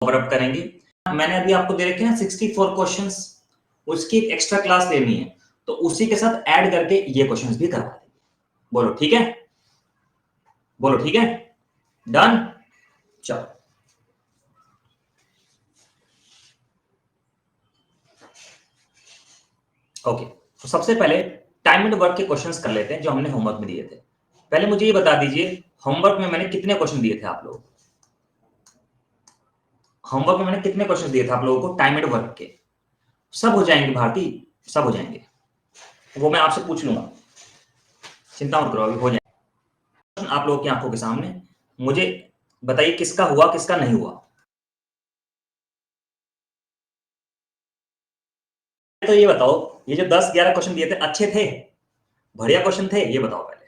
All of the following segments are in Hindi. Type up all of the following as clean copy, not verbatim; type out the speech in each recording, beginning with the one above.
कवर अप करेंगे। मैंने अभी आपको दे रखे हैं 64 क्वेश्चंस, उसकी एक एक्स्ट्रा क्लास लेनी है, तो उसी के साथ ऐड करके ये क्वेश्चंस भी करवा देंगे। बोलो ठीक है, बोलो ठीक है, डन। चलो ओके, तो सबसे पहले टाइम एंड वर्क के क्वेश्चंस कर लेते हैं जो हमने होमवर्क में दिए थे। पहले मुझे ये बता दीजिए, होमवर्क में मैंने कितने क्वेश्चन दिए थे आप लोगों को? होमवर्क में मैंने कितने क्वेश्चन दिए थे आप लोगों को टाइम एंड वर्क के? सब हो जाएंगे भारती, सब हो जाएंगे, वो मैं आपसे पूछ लूंगा, चिंता मत करो, अभी हो जाएंगे आप लोगों की आंखों के सामने। मुझे बताइए किसका हुआ किसका नहीं हुआ। तो ये बताओ, ये जो 10-11 क्वेश्चन दिए थे अच्छे थे, बढ़िया क्वेश्चन थे, ये बताओ पहले।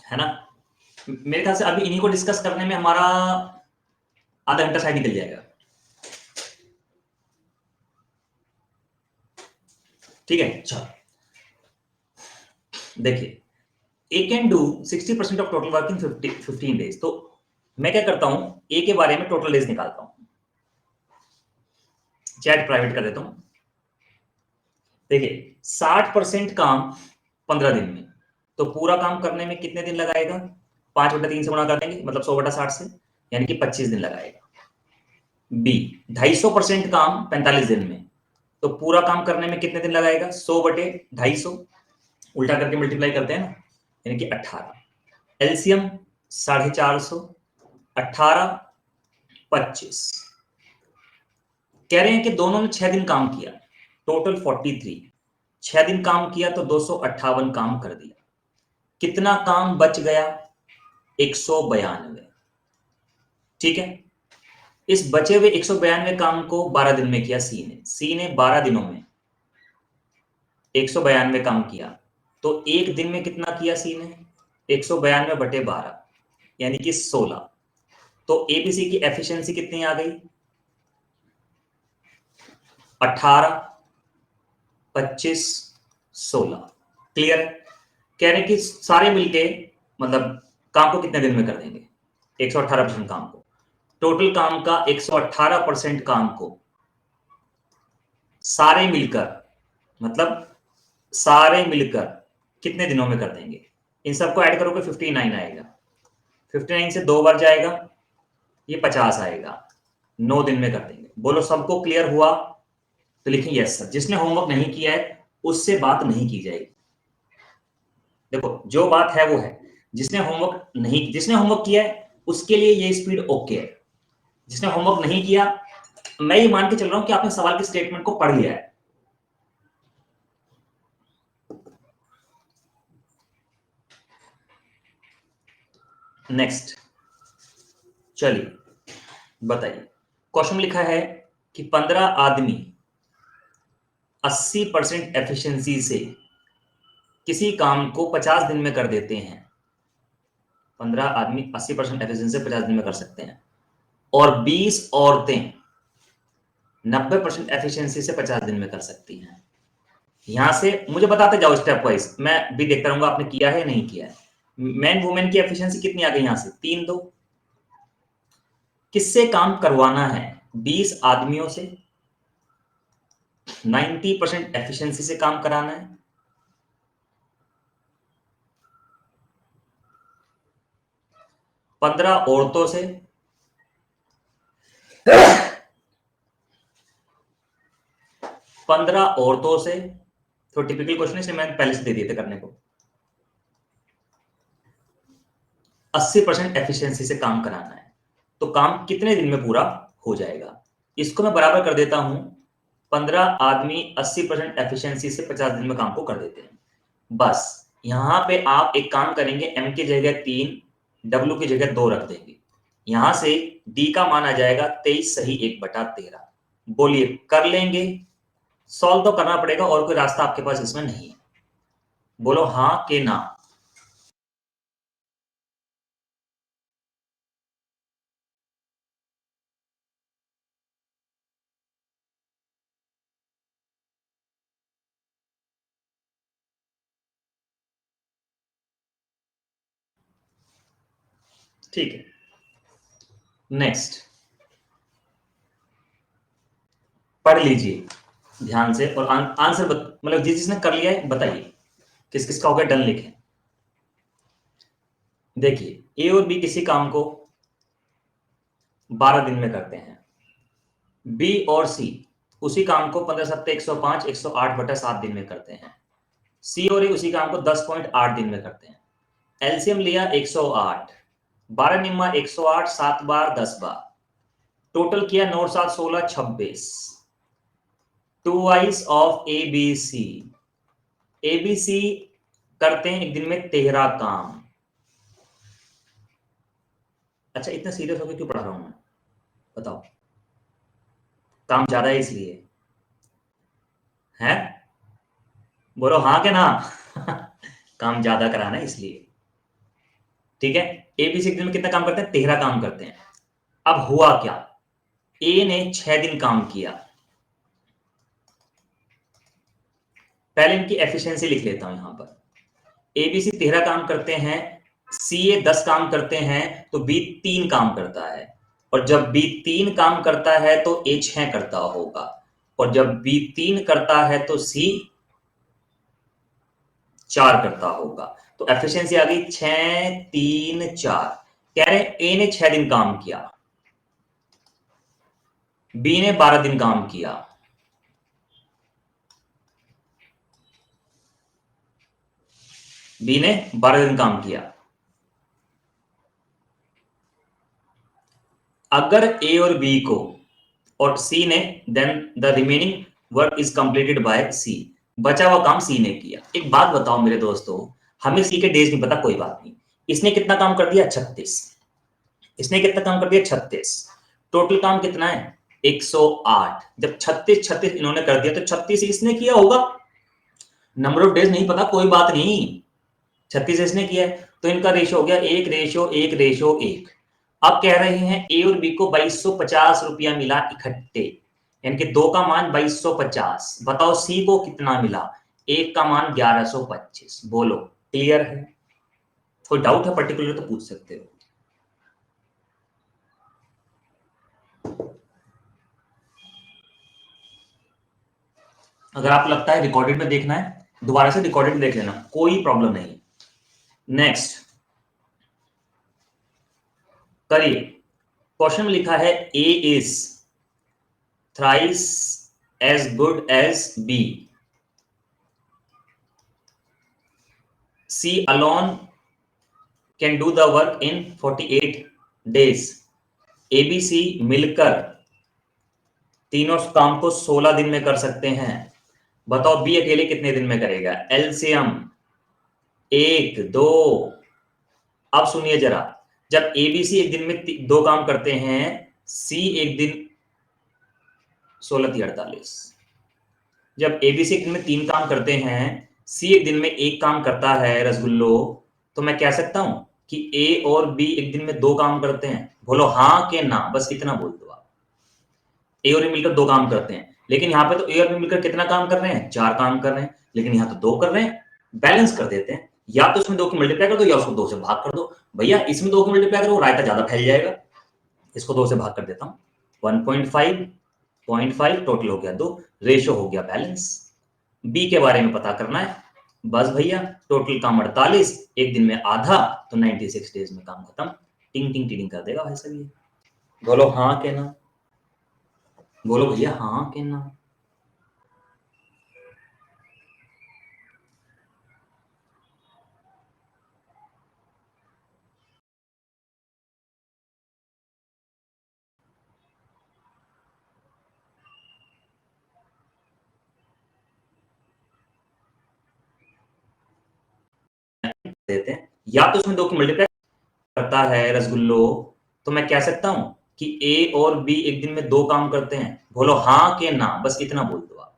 है ना? मेरे ख्याल से अभी इन्हीं को डिस्कस करने में हमारा आधा घंटा शायद निकल जाएगा। ठीक है, चलो देखिए, A can do 60% of total work in 15 days. तो मैं क्या करता हूं, ए के बारे में टोटल डेज निकालता हूं, चैट प्राइवेट कर देता हूं। देखिए 60% काम 15 दिन में, तो पूरा काम करने में कितने दिन लगाएगा? 5/3 से गुणा कर देंगे, मतलब 100/60 से, यानी कि 25 दिन लगाएगा। बी 250% काम 45 दिन में, तो पूरा काम करने में कितने दिन लगाएगा? 100/250, उल्टा करके मल्टीप्लाई करते हैं ना, यानी कि 18। एलसीएम 450, 18, 25। कह रहे हैं कि दोनों ने 6 दिन काम किया, टोटल 43। 6 दिन काम किया तो 258 काम कर दिया। कितना काम बच गया? 192। ठीक है, इस बचे हुए 192 काम को 12 दिन में किया सी ने 12 दिनों में 192 काम किया, तो एक दिन में कितना किया सी ने? 192/12, यानी कि 16। तो एबीसी की एफिशिएंसी कितनी आ गई? 18, 25, 16। क्लियर है? कह रहे हैं कि सारे मिलके मतलब काम को कितने दिन में कर देंगे? 118% काम को, टोटल काम का 118% काम को सारे मिलकर, मतलब सारे मिलकर कितने दिनों में कर देंगे? इन सबको ऐड करोगे 59 आएगा, 59 से 2 बार जाएगा, ये 50 आएगा, 9 दिन में कर देंगे। बोलो सबको क्लियर हुआ? तो लिखिए यस सर। जिसने होमवर्क नहीं किया है उससे बात नहीं की जाएगी। देखो जो बात है वो है, जिसने होमवर्क किया है उसके लिए ये स्पीड ओके है। जिसने होमवर्क नहीं किया, मैं ये मान के चल रहा हूं कि आपने सवाल के स्टेटमेंट को पढ़ लिया है। नेक्स्ट चलिए बताइए, क्वेश्चन लिखा है कि 15 आदमी 80% एफिशिएंसी से किसी काम को 50 दिन में कर देते हैं। 15 आदमी 80% एफिशिएंसी से 50 दिन में कर सकते हैं, और 20 औरतें 90% एफिशिएंसी से 50 दिन में कर सकती हैं। यहां से मुझे बताते जाओ स्टेप वाइज, मैं भी देखता रहूंगा आपने किया है नहीं किया है। मैन वुमेन की एफिशिएंसी कितनी आ गई? यहां से 3 2। किससे काम करवाना है? 20 आदमियों से 90% एफिशिएंसी से काम कराना है। 15 औरतों से 15 औरतों से, तो टिपिकल क्वेश्चन है, मैंने पहले से दे दिए थे करने को। 80% एफिशिएंसी से काम कराना है, तो काम कितने दिन में पूरा हो जाएगा? इसको मैं बराबर कर देता हूं, 15 आदमी 80% एफिशिएंसी से 50 दिन में काम को कर देते हैं। बस यहां पे आप एक काम करेंगे, एम की जगह 3, डब्ल्यू की जगह 2 रख देंगे। यहां से डी का मान आ जाएगा 23 सही 1/13। बोलिए कर लेंगे? सॉल्व तो करना पड़ेगा, और कोई रास्ता आपके पास इसमें नहीं है। बोलो हाँ कि ना। ठीक है, नेक्स्ट पढ़ लीजिए ध्यान से और आंसर मतलब जिसने कर लिया है बताइए किस किस का हो गया, डन लिखें। देखिए ए और बी किसी काम को 12 दिन में करते हैं, बी और सी उसी काम को 15 सप्ते 105 108/7 दिन में करते हैं, सी और ए उसी काम को 10.8 दिन में करते हैं। एलसीएम लिया 108, 12 निम्मा 108, 7 बार 10 बार, टोटल किया 9 7 16 26। टू आइस ऑफ A B C, A B C करते हैं एक दिन में 13 काम। अच्छा इतना सीरियस होकर क्यों पढ़ा रहा हूं मैं बताओ? काम ज्यादा है इसलिए है? बोलो हाँ के ना? काम ज्यादा कराना है इसलिए, ठीक है। एबीसी एक दिन में कितना काम करते हैं? 13 काम करते हैं। अब हुआ क्या, ए ने 6 दिन काम किया। पहले इनकी एफिशिएंसी लिख लेता हूं यहां पर। एबीसी 13 काम करते हैं, सी ए 10 काम करते हैं, तो बी 3 काम करता है। और जब बी 3 काम करता है तो ए 6 करता होगा, और जब बी 3 करता है तो सी 4 करता होगा। तो एफिशिएंसी आ गई 6 3 4। कह रहे हैं ए ने 6 दिन काम किया, बी ने 12 दिन काम किया, बी ने 12 दिन काम किया। अगर ए और बी को और सी ने, then the remaining work is completed by C. बचा हुआ काम सी ने किया। एक बात बताओ मेरे दोस्तों, हमें सी के डेज नहीं पता, कोई बात नहीं। इसने कितना काम कर दिया? 36। इसने कितना काम कर दिया? 36। टोटल काम कितना है? 108। जब 36 36 इन्होंने कर दिया तो 36 इसने किया होगा। नंबर ऑफ डेज नहीं पता, कोई बात नहीं, 36 इसने किया है, तो इनका रेशो हो गया 1:1:1। अब कह रहे हैं ए और बी को 2250 रुपया मिला इकट्ठे, यानी कि दो का मान 2250। बताओ सी को कितना मिला? एक का मान 1125। बोलो क्लियर है? कोई डाउट है पर्टिकुलर तो पूछ सकते हो। अगर आप लगता है रिकॉर्डेड में देखना है, दोबारा से रिकॉर्डेड देख लेना, कोई प्रॉब्लम नहीं। नेक्स्ट करिए। क्वेश्चन में लिखा है A is thrice as good as B, C alone can do the work in 48 days. ABC मिलकर तीनों काम को 16 दिन में कर सकते हैं। बताओ बी अकेले कितने दिन में करेगा? एलसीएम 1 2। अब सुनिए जरा, जब एबीसी एक दिन में दो काम करते हैं, सी एक दिन 16 48। जब एबीसी एक दिन में 3 काम करते हैं, सी एक दिन में 1 काम करता है रसगुल्लो, तो मैं कह सकता हूं कि ए और बी एक दिन में 2 काम करते हैं। बोलो हाँ के ना, बस इतना बोल दो आप। ए और बी मिलकर 2 काम करते हैं, लेकिन यहां पे तो ए और बी मिलकर कितना काम कर रहे हैं? 4 काम कर रहे हैं, लेकिन यहां तो 2 कर रहे हैं। बैलेंस कर देते हैं, या तो इसमें 2 की मल्टीप्लाई कर दो या उसको 2 से भाग कर दो। भैया इसमें 2 की मल्टीप्लाई करो, रायता ज्यादा फैल जाएगा। इसको 2 से भाग कर देता हूं, 1.5 0.5 टोटल हो गया 2, रेशो हो गया बैलेंस। बी के बारे में पता करना है, बस भैया टोटल काम 48, एक दिन में आधा, तो 96 डेज में काम खत्म। टिंग टिंग टिंग कर देगा भाई साहब ये। बोलो हाँ के ना? बोलो भैया हाँ के ना? देते हैं, या तो इसमें 2 की मल्टीप्लाई करता है रसगुल्लो, तो मैं कह सकता हूं कि ए और बी एक दिन में 2 काम करते हैं। बोलो हाँ के ना, बस इतना बोल दो आप।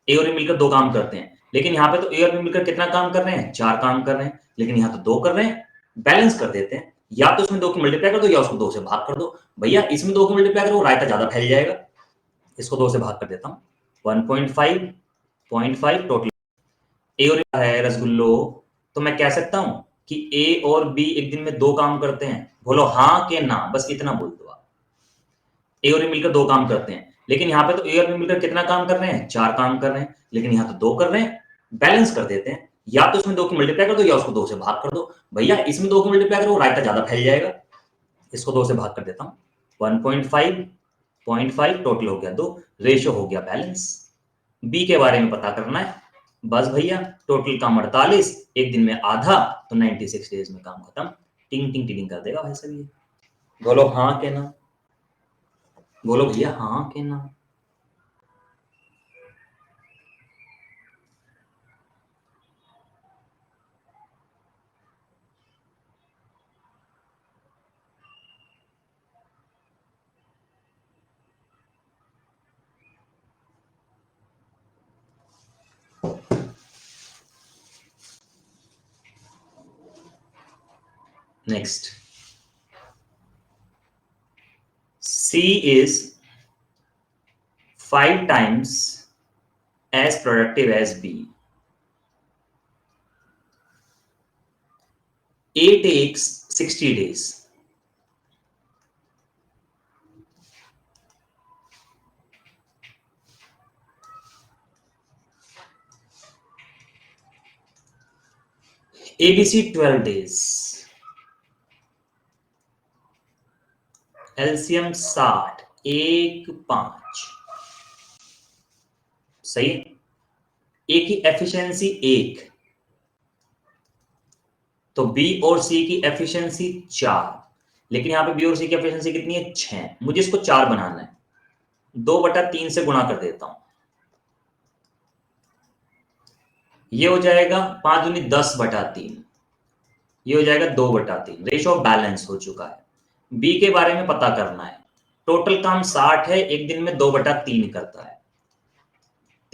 ए और बी मिलकर 2 काम करते हैं, लेकिन यहां पे तो ए और बी मिलकर कितना काम कर रहे हैं? 4 काम कर रहे हैं, लेकिन यहां तो 2 कर रहे हैं। बैलेंस कर देते हैं, या तो इसमें 2 की मल्टीप्लाई कर दो या उसको 2 से भाग कर दो। भैया इसमें 2 की मल्टीप्लाई करो, रायता ज्यादा फैल जाएगा। इसको 2 से भाग कर देता हूं, 1.5 0.5 टोटल। ए और है रसगुल्लो, तो मैं कह सकता हूं कि ए और बी एक दिन में 2 काम करते हैं? बोलो हाँ के ना, बस इतना बोल दो आप। ए और बी मिलकर 2 काम करते हैं, लेकिन यहाँ पे तो ए और बी मिलकर कितना काम कर रहे हैं? 4 काम कर रहे हैं, लेकिन यहाँ तो 2 कर रहे हैं। बैलेंस कर देते हैं, या तो इसमें 2 की मल्टीप्लाई कर दो या उसको 2 से भाग कर दो। भैया इसमें 2 की मल्टीप्लाई करो, रायता ज्यादा फैल जाएगा। इसको 2 से भाग कर देता हूँ, 1.5 0.5 टोटल हो गया 2, रेशियो हो गया बैलेंस। बी के बारे में पता करना है, बस भैया टोटल काम 48, एक दिन में आधा, तो 96 डेज में काम खत्म। टिंग टिंग टिंग कर देगा भाई साहब ये। बोलो हाँ के ना, बोलो भैया हाँ के ना। Next, C is 5 times as productive as B. A takes 60 days. ABC 12 days. LCM 60, 1 5। सही है। ए की एफिशिएंसी 1, तो बी और सी की एफिशिएंसी 4, लेकिन यहां पे बी और सी की एफिशिएंसी कितनी है? 6। मुझे इसको 4 बनाना है, 2/3 से गुणा कर देता हूं, ये हो जाएगा 5 दूनी 10/3, ये हो जाएगा 2/3। रेशियो बैलेंस हो चुका है। बी के बारे में पता करना है, टोटल काम 60 है, एक दिन में 2/3 करता है,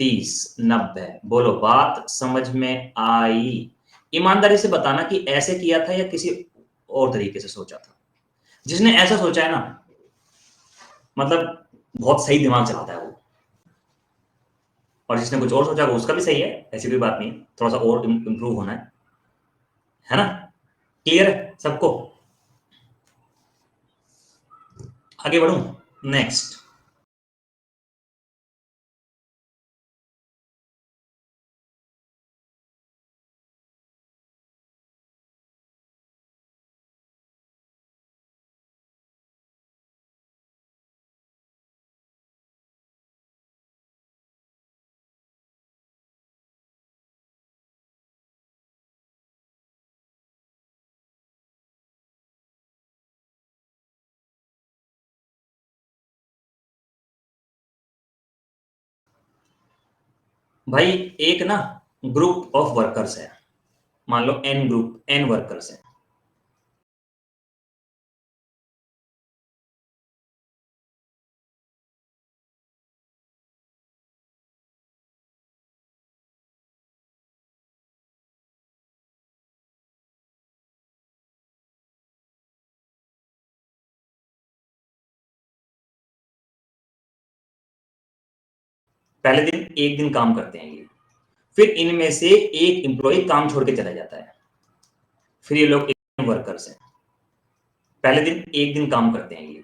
30 90। बोलो बात समझ में आई? ईमानदारी से बताना कि ऐसे किया था या किसी और तरीके से सोचा था। जिसने ऐसा सोचा है ना, मतलब बहुत सही दिमाग चलाता है वो, और जिसने कुछ और सोचा वो उसका भी सही है, ऐसी कोई बात नहीं, थोड़ा सा और इंप्रूव होना है ना? क्लियर है सबको? आगे बढ़ूं? नेक्स्ट, भाई एक ना ग्रुप ऑफ वर्कर्स है, मान लो एन ग्रुप, एन वर्कर्स है। पहले दिन एक दिन काम करते हैं ये, फिर इनमें से एक एम्प्लॉय काम छोड़ के चला जाता है, फिर ये लोग एक वर्कर्स हैं। पहले दिन एक दिन काम करते हैं ये,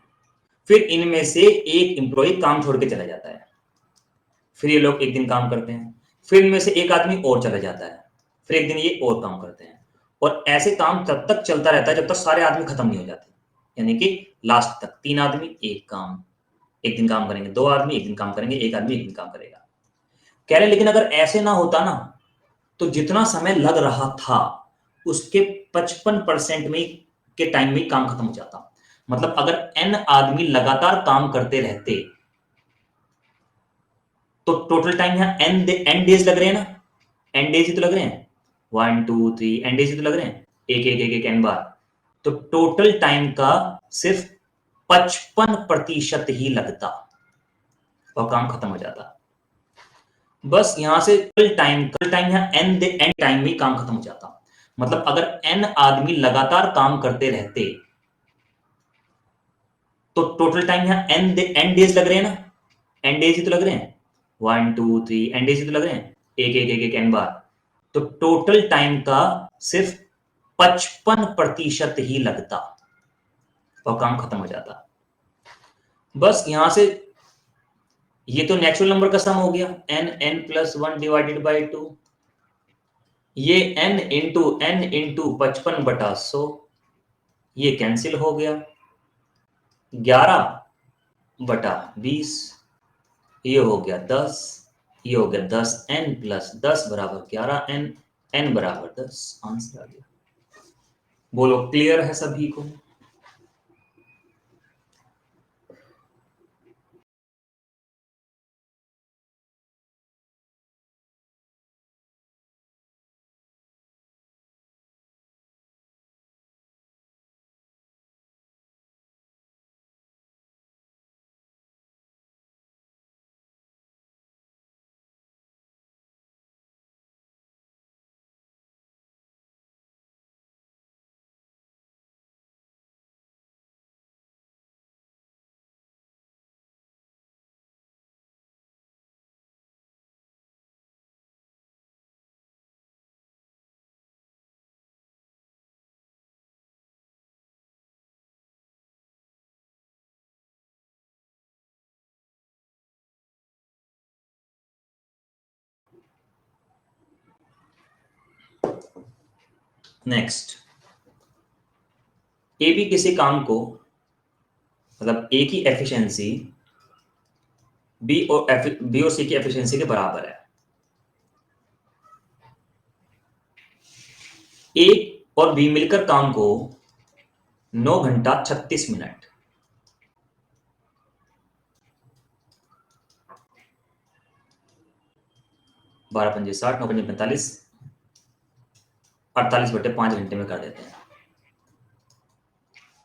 फिर इनमें से एक एम्प्लॉय काम छोड़ के चला जाता है, फिर ये लोग एक दिन काम करते हैं, फिर इनमें से एक आदमी और चला जाता है, फिर एक दिन ये और काम करते हैं, और ऐसे काम तब तक चलता रहता है जब तक सारे आदमी खत्म नहीं हो जाते, यानी कि लास्ट तक 3 आदमी एक काम, एक दिन काम करेंगे, 2 आदमी एक दिन काम करेंगे, एक आदमी एक दिन काम करेगा। कह रहे लेकिन अगर ऐसे ना होता ना, तो जितना समय लग रहा था उसके 55% में के टाइम में काम खत्म हो जाता। मतलब अगर n आदमी लगातार काम करते रहते तो टोटल टाइम यहां n डेज लग रहे हैं ना, n डेज ही तो लग रहे हैं, 1 2 3 n डेज ही तो लग रहे हैं, एक एक एक एक n बार, तो टोटल टाइम का सिर्फ 55% ही लगता और काम खत्म हो जाता। बस यहां से कल टाइम यहाँ एन टाइम में काम खत्म हो जाता। मतलब अगर एन आदमी लगातार काम करते रहते तो टोटल टाइम यहाँ एन डेज लग रहे हैं ना, एन डेज ही तो लग रहे हैं, 1 2 3 एन डेज ही तो लग रहे हैं, एक एक एक एक एन बार, तो टोटल टाइम का सिर्फ 55% ही लगता और काम खत्म हो जाता। बस यहां से ये तो नेचुरल नंबर का सम हो गया, n+1 डिवाइडेड बाई 2, ये n × 55/100 ये कैंसिल हो गया, 11/20 ये हो गया 10, ये हो गया 10n + 10 बराबर 11n, n बराबर 10, आंसर आ गया। बोलो क्लियर है सभी को? नेक्स्ट, ए बी किसी काम को, मतलब ए की एफिशिएंसी बी और सी की एफिशिएंसी के बराबर है। ए और बी मिलकर काम को 9 घंटा 36 मिनट, 12 पंजे 60, 9 पंजे 45, 48/5 घंटे में कर देते हैं,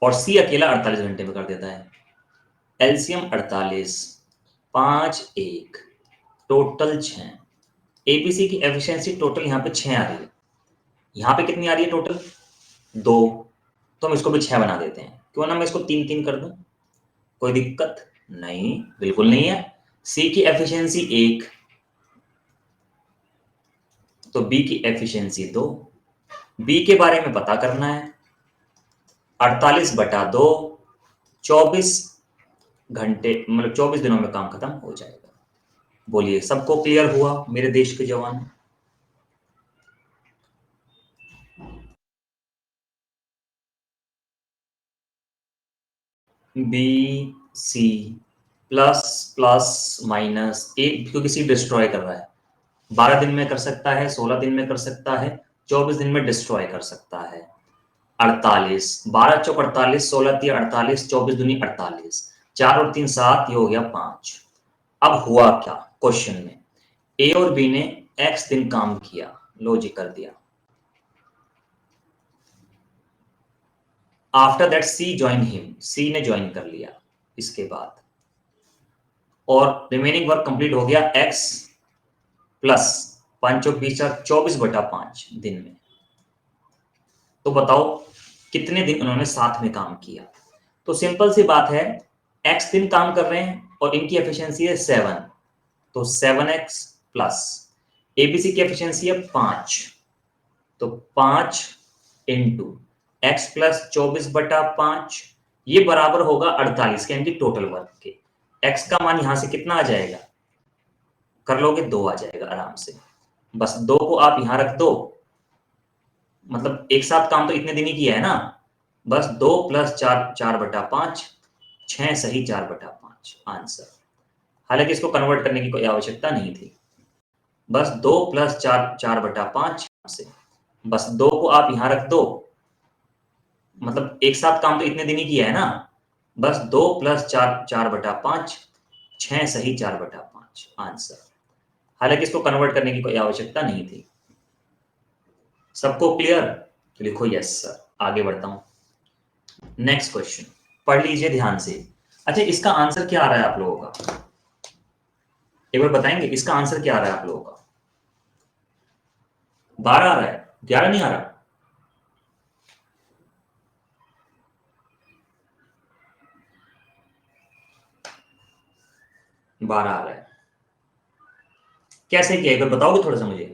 और सी अकेला 48 घंटे में कर देता है। LCM 48, 5 1 total 6। एबीसी की एफिशिएंसी टोटल यहाँ पे 6 आ रही है, यहाँ पे कितनी आ रही है टोटल? 2, तो हम इसको भी 6 बना देते हैं। क्यों ना मैं इसको 3 3 कर दूं, कोई दिक्कत नहीं, बिल्कुल नहीं है। सी की एफिशिएंसी 1, तो बी की एफिशिएंसी 2। बी के बारे में पता करना है, 48/2, 24 घंटे, मतलब 24 दिनों में काम खत्म हो जाएगा। बोलिए सबको क्लियर हुआ मेरे देश के जवान? B C plus plus minus एक, क्योंकि सी डिस्ट्रॉय कर रहा है, 12 दिन में कर सकता है, 16 दिन में कर सकता है, 24 दिन में डिस्ट्रॉय कर सकता है। 48, 12 चौक 48, 16 3 48, 24 दूनी 48, 4 और 3 7, ये हो गया 5। अब हुआ क्या क्वेश्चन में, ए और बी ने x दिन काम किया, लो जी कर दिया। After that C join him, C ने ज्वाइन कर लिया इसके बाद, और रिमेनिंग वर्क कंप्लीट हो गया x प्लस 5 और 20 24/5 दिन में। तो बताओ कितने दिन उन्होंने साथ में काम किया? तो सिंपल सी बात है, x दिन काम कर रहे हैं और इनकी एफिशिएंसी है 7, तो 7x प्लस एबीसी की एफिशिएंसी है 5, तो 5 इंटू एक्स प्लस 24/5, ये बराबर होगा 48 के, यानी कि टोटल वर्क के। x का मान यहां से कितना आ जाएगा? कर लोगे 2 आ जाएगा आराम से, बस 2 को आप यहां रख दो, मतलब एक साथ काम तो इतने दिन ही किया है ना, बस 2 + 4 4/5, 6 सही 4/5 आंसर। हालांकि इसको कन्वर्ट करने की कोई आवश्यकता नहीं थी, बस 2 + 4 4/5 से, बस 2 को आप यहां रख दो, मतलब एक साथ काम तो इतने दिन ही किया है ना, बस 2 + 4 4/5, 6 सही 4/5 आंसर। हालांकि इसको कन्वर्ट करने की कोई आवश्यकता नहीं थी। सबको क्लियर? तो लिखो यस सर। आगे बढ़ता हूं, नेक्स्ट क्वेश्चन पढ़ लीजिए ध्यान से। अच्छा, इसका आंसर क्या आ रहा है आप लोगों का? एक बार बताएंगे इसका आंसर क्या आ रहा है आप लोगों का? 12 आ रहा है, 11 नहीं आ रहा? बारह आ रहा है। कैसे किया, एक बार बताओगे थोड़ा सा मुझे?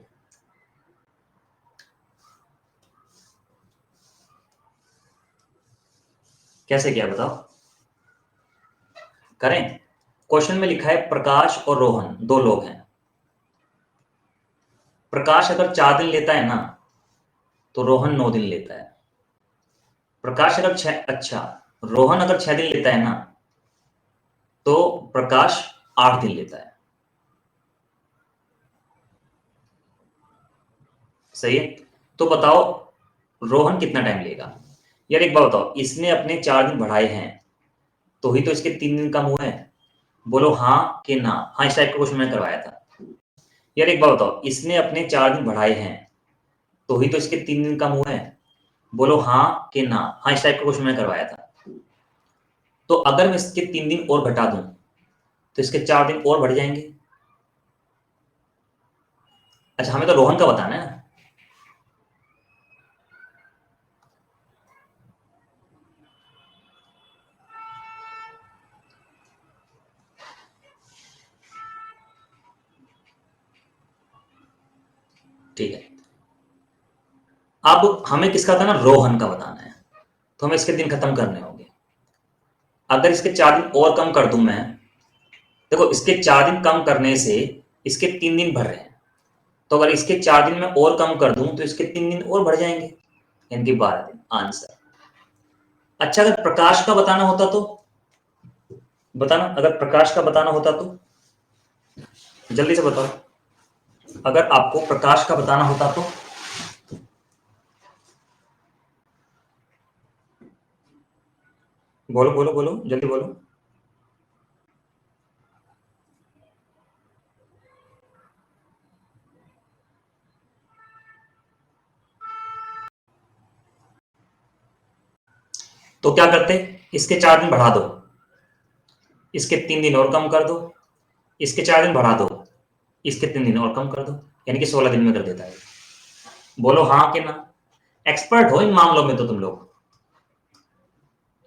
कैसे किया बताओ? करें। क्वेश्चन में लिखा है प्रकाश और रोहन दो लोग हैं। प्रकाश अगर 4 दिन लेता है ना, तो रोहन 9 दिन लेता है। प्रकाश अगर रोहन अगर 6 दिन लेता है ना, तो प्रकाश 8 दिन लेता है। सही है। तो बताओ रोहन कितना टाइम लेगा? यार एक बात बताओ, इसने अपने 4 दिन बढ़ाए हैं, तो ही तो इसके 3 दिन कम हुए हैं। बोलो हाँ कि ना। हाँ, इस टाइप का क्वेश्चन मैंने करवाया था। यार एक बात बताओ, इसने अपने 4 दिन बढ़ाए हैं, तो ही तो इसके 3 दिन कम हुए हैं। बोलो हाँ कि ना। हाँ, इस टाइप का क्वेश्चन मैंने करवाया था। तो अगर मैं इसके 3 दिन और घटा दूं, तो इसके 4 दिन और बढ़ जाएंगे। अच्छा, हमें तो रोहन का बताना है ना। ठीक है। अब हमें किसका बताना? रोहन का बताना है। तो हमें इसके दिन खत्म करने होंगे। अगर इसके 4 दिन और कम कर दूं मैं, देखो इसके 4 दिन कम करने से इसके 3 दिन बढ़ रहे हैं। तो अगर इसके 4 दिन में और कम कर दूं, तो इसके 3 दिन और बढ़ जाएंगे, यानी कि 12 दिन। आंसर। अच्छा, अगर प्रकाश का बताना होता तो बताना, अगर प्रकाश का बताना होता तो जल्दी से बताओ। अगर आपको प्रकाश का बताना होता तो बोलो बोलो बोलो, जल्दी बोलो। तो क्या करते? इसके 4 दिन बढ़ा दो, इसके 3 दिन और कम कर दो, इसके 4 दिन बढ़ा दो, इसके 3 दिन और कम कर दो, यानी कि 16 दिन में कर देता है। बोलो हाँ कि ना। एक्सपर्ट हो इन मामलों में तो तुम लोग।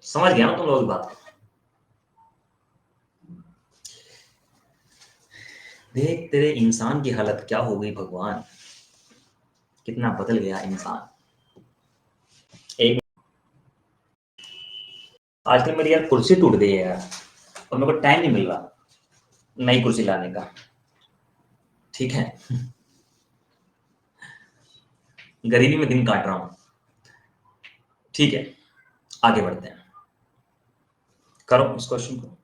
समझ गया ना तुम लोग इस बात को? देख तेरे इंसान की हालत क्या हो गई भगवान, कितना बदल गया इंसान। एक, आजकल मेरी यार कुर्सी टूट गई है यार, और मेरे को टाइम नहीं मिल रहा नई कुर्सी लाने का। ठीक है। गरीबी में दिन काट रहा हूं। ठीक है, आगे बढ़ते हैं। करो इस क्वेश्चन को।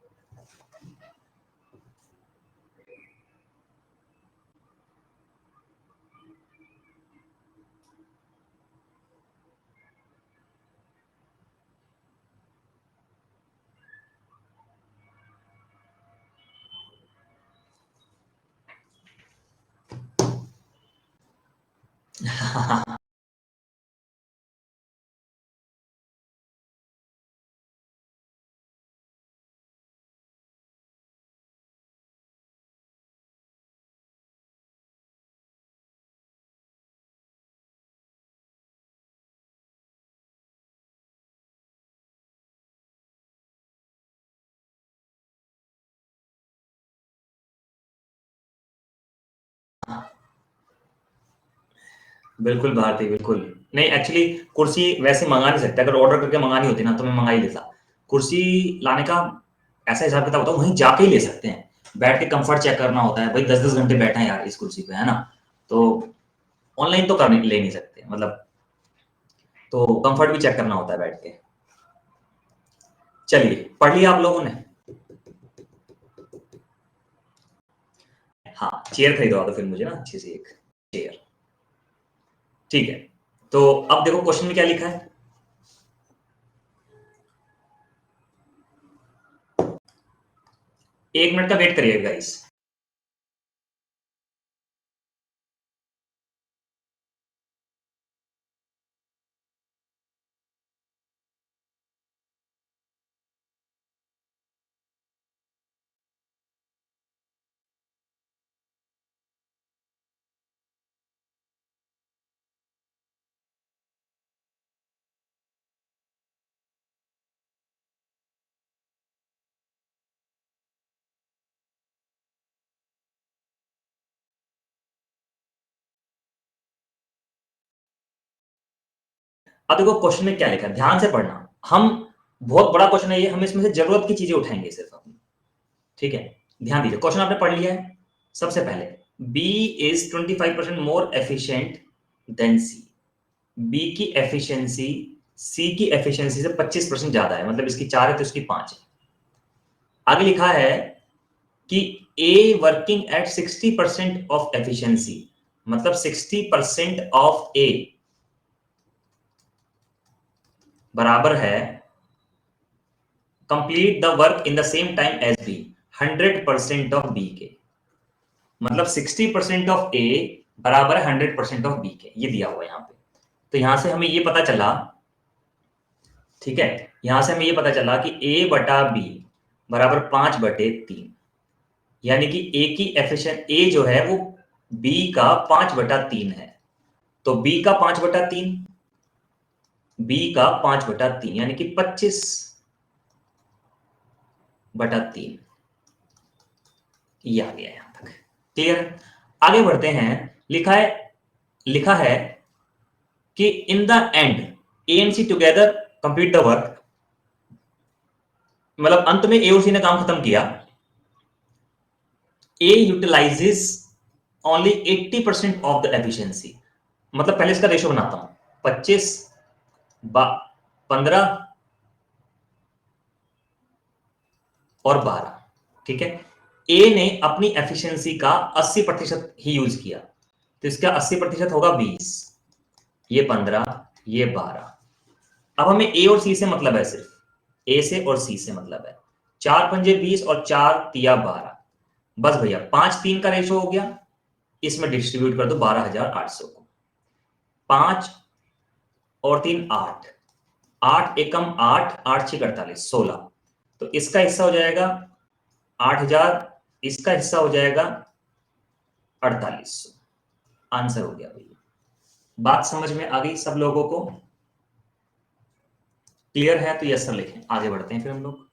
बिल्कुल भारती, बिल्कुल। नहीं, एक्चुअली कुर्सी वैसे मंगा नहीं सकते। अगर ऑर्डर करके मंगानी होती ना, तो मैं मंगा ही लेता। कुर्सी लाने का ऐसा हिसाब किताब होता है, वहीं जाके ही ले सकते हैं। बैठ के कंफर्ट चेक करना होता है भाई, 10-10 घंटे बैठे हैं यार इस कुर्सी पे, है ना। तो ऑनलाइन तो कर ले नहीं सकते, मतलब। तो कंफर्ट भी चेक करना होता है बैठ के। चलिए, पढ़ लिया आप लोगों ने? हाँ, चेयर खरीदवा दो फिर मुझे ना, अच्छी सी एक चेयर। ठीक है। तो अब देखो क्वेश्चन में क्या लिखा है। 1 मिनट का वेट करिएगा गाइस। अब देखो क्वेश्चन में क्या लिखा है, ध्यान से पढ़ना। हम बहुत बड़ा क्वेश्चन है ये, हम इसमें से जरूरत की चीजें उठाएंगे सिर्फ अपनी, ठीक है। ध्यान दीजिए, क्वेश्चन आपने पढ़ लिया है। सबसे पहले B is 25% more efficient than C. B की एफिशिएंसी सी की एफिशिएंसी से 25% ज्यादा है, मतलब इसकी 4 है तो इसकी 5 है। आगे लिखा है कि A working at 60% of efficiency, मतलब 60% ऑफ ए बराबर है complete the work in the same time as B, 100% of B के। मतलब 60% ऑफ ए बराबर है 100% ऑफ बी के, ये दिया हुआ है यहां पे। तो यहां से हमें ये पता चला, ठीक है, यहां से हमें ये पता चला कि ए बटा बी बराबर 5/3, यानी कि ए की एफिशिएंट ए जो है वो बी का 5/3 है। तो बी का 5/3, बी का 5/3 यानी कि 25/3, ये आ गया यहां तक। क्लियर? आगे बढ़ते हैं। लिखा है कि in the end A and C together complete the work, मतलब अंत में ए और सी ने काम खत्म किया। A utilises only 80% of the efficiency. मतलब पहले इसका रेशो बनाता हूं, 25 15 और 12, ठीक है। ए ने अपनी एफिशिएंसी का 80% ही यूज किया, तो इसका 80% होगा 20, ये 15, ये 12। अब हमें ए और सी से मतलब है, सिर्फ ए से और सी से मतलब है। 4 पंजे 20 और 4 तिया 12। बस भैया 5-3 का रेशो हो गया, इसमें डिस्ट्रीब्यूट कर दो 12,800 को। 5 और 3 8, 8 एकम 8, 8 6 48, 16। तो इसका हिस्सा हो जाएगा 8,000, इसका हिस्सा हो जाएगा 4800। आंसर हो गया भैया। बात समझ में आ गई सब लोगों को? क्लियर है तो यस सर लिखें, आगे बढ़ते हैं फिर हम लोग।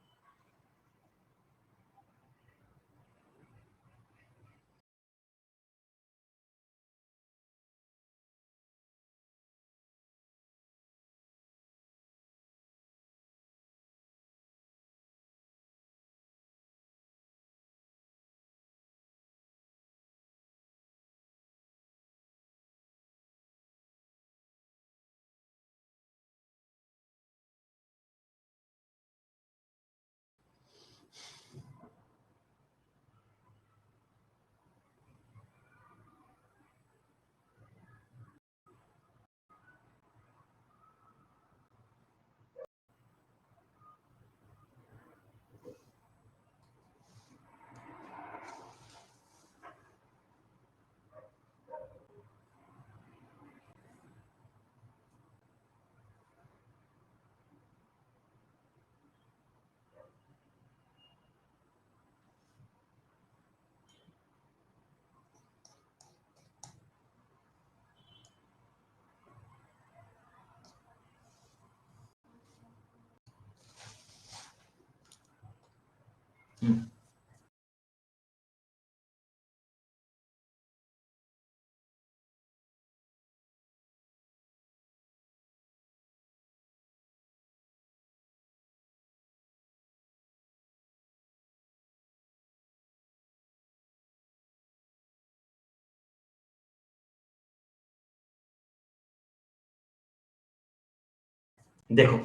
देखो,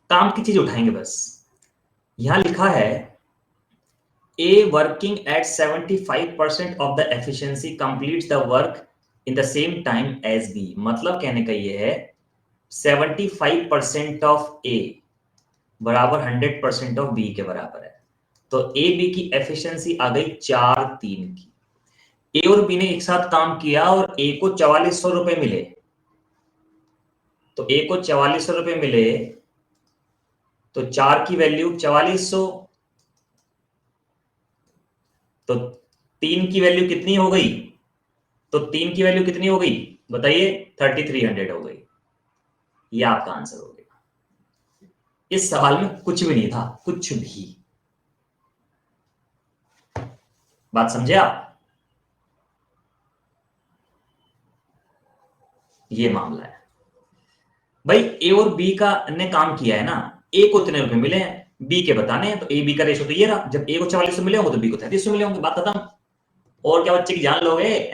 काम की चीज उठाएंगे बस। यहां लिखा है A working at 75% of the efficiency completes the work in the same time as B। मतलब कहने का ये है 75% ऑफ A बराबर 100% ऑफ B के बराबर है। तो ए बी की एफिशिएंसी आ गई 4-3 की। ए और बी ने एक साथ काम किया और ए को 4400 रुपए मिले। तो ए को 4400 रुपए मिले, तो 4 की वैल्यू 4400, तो 3 की वैल्यू कितनी हो गई? तो 3 की वैल्यू कितनी हो गई बताइए? 3300 हो गई। ये आपका आंसर हो गया। इस सवाल में कुछ भी नहीं था, कुछ भी। बात समझे आप? ये मामला है भाई। ए और बी का ने काम किया है ना, ए को इतने रुपए मिले हैं, बी के बताने हैं, तो ए बी का रेशो तो ये रहा। जब ए को 4400 मिले होंगे तो बी को 3300 मिले होंगे, बात खत्म। और क्या बच्चे की जान लोगे?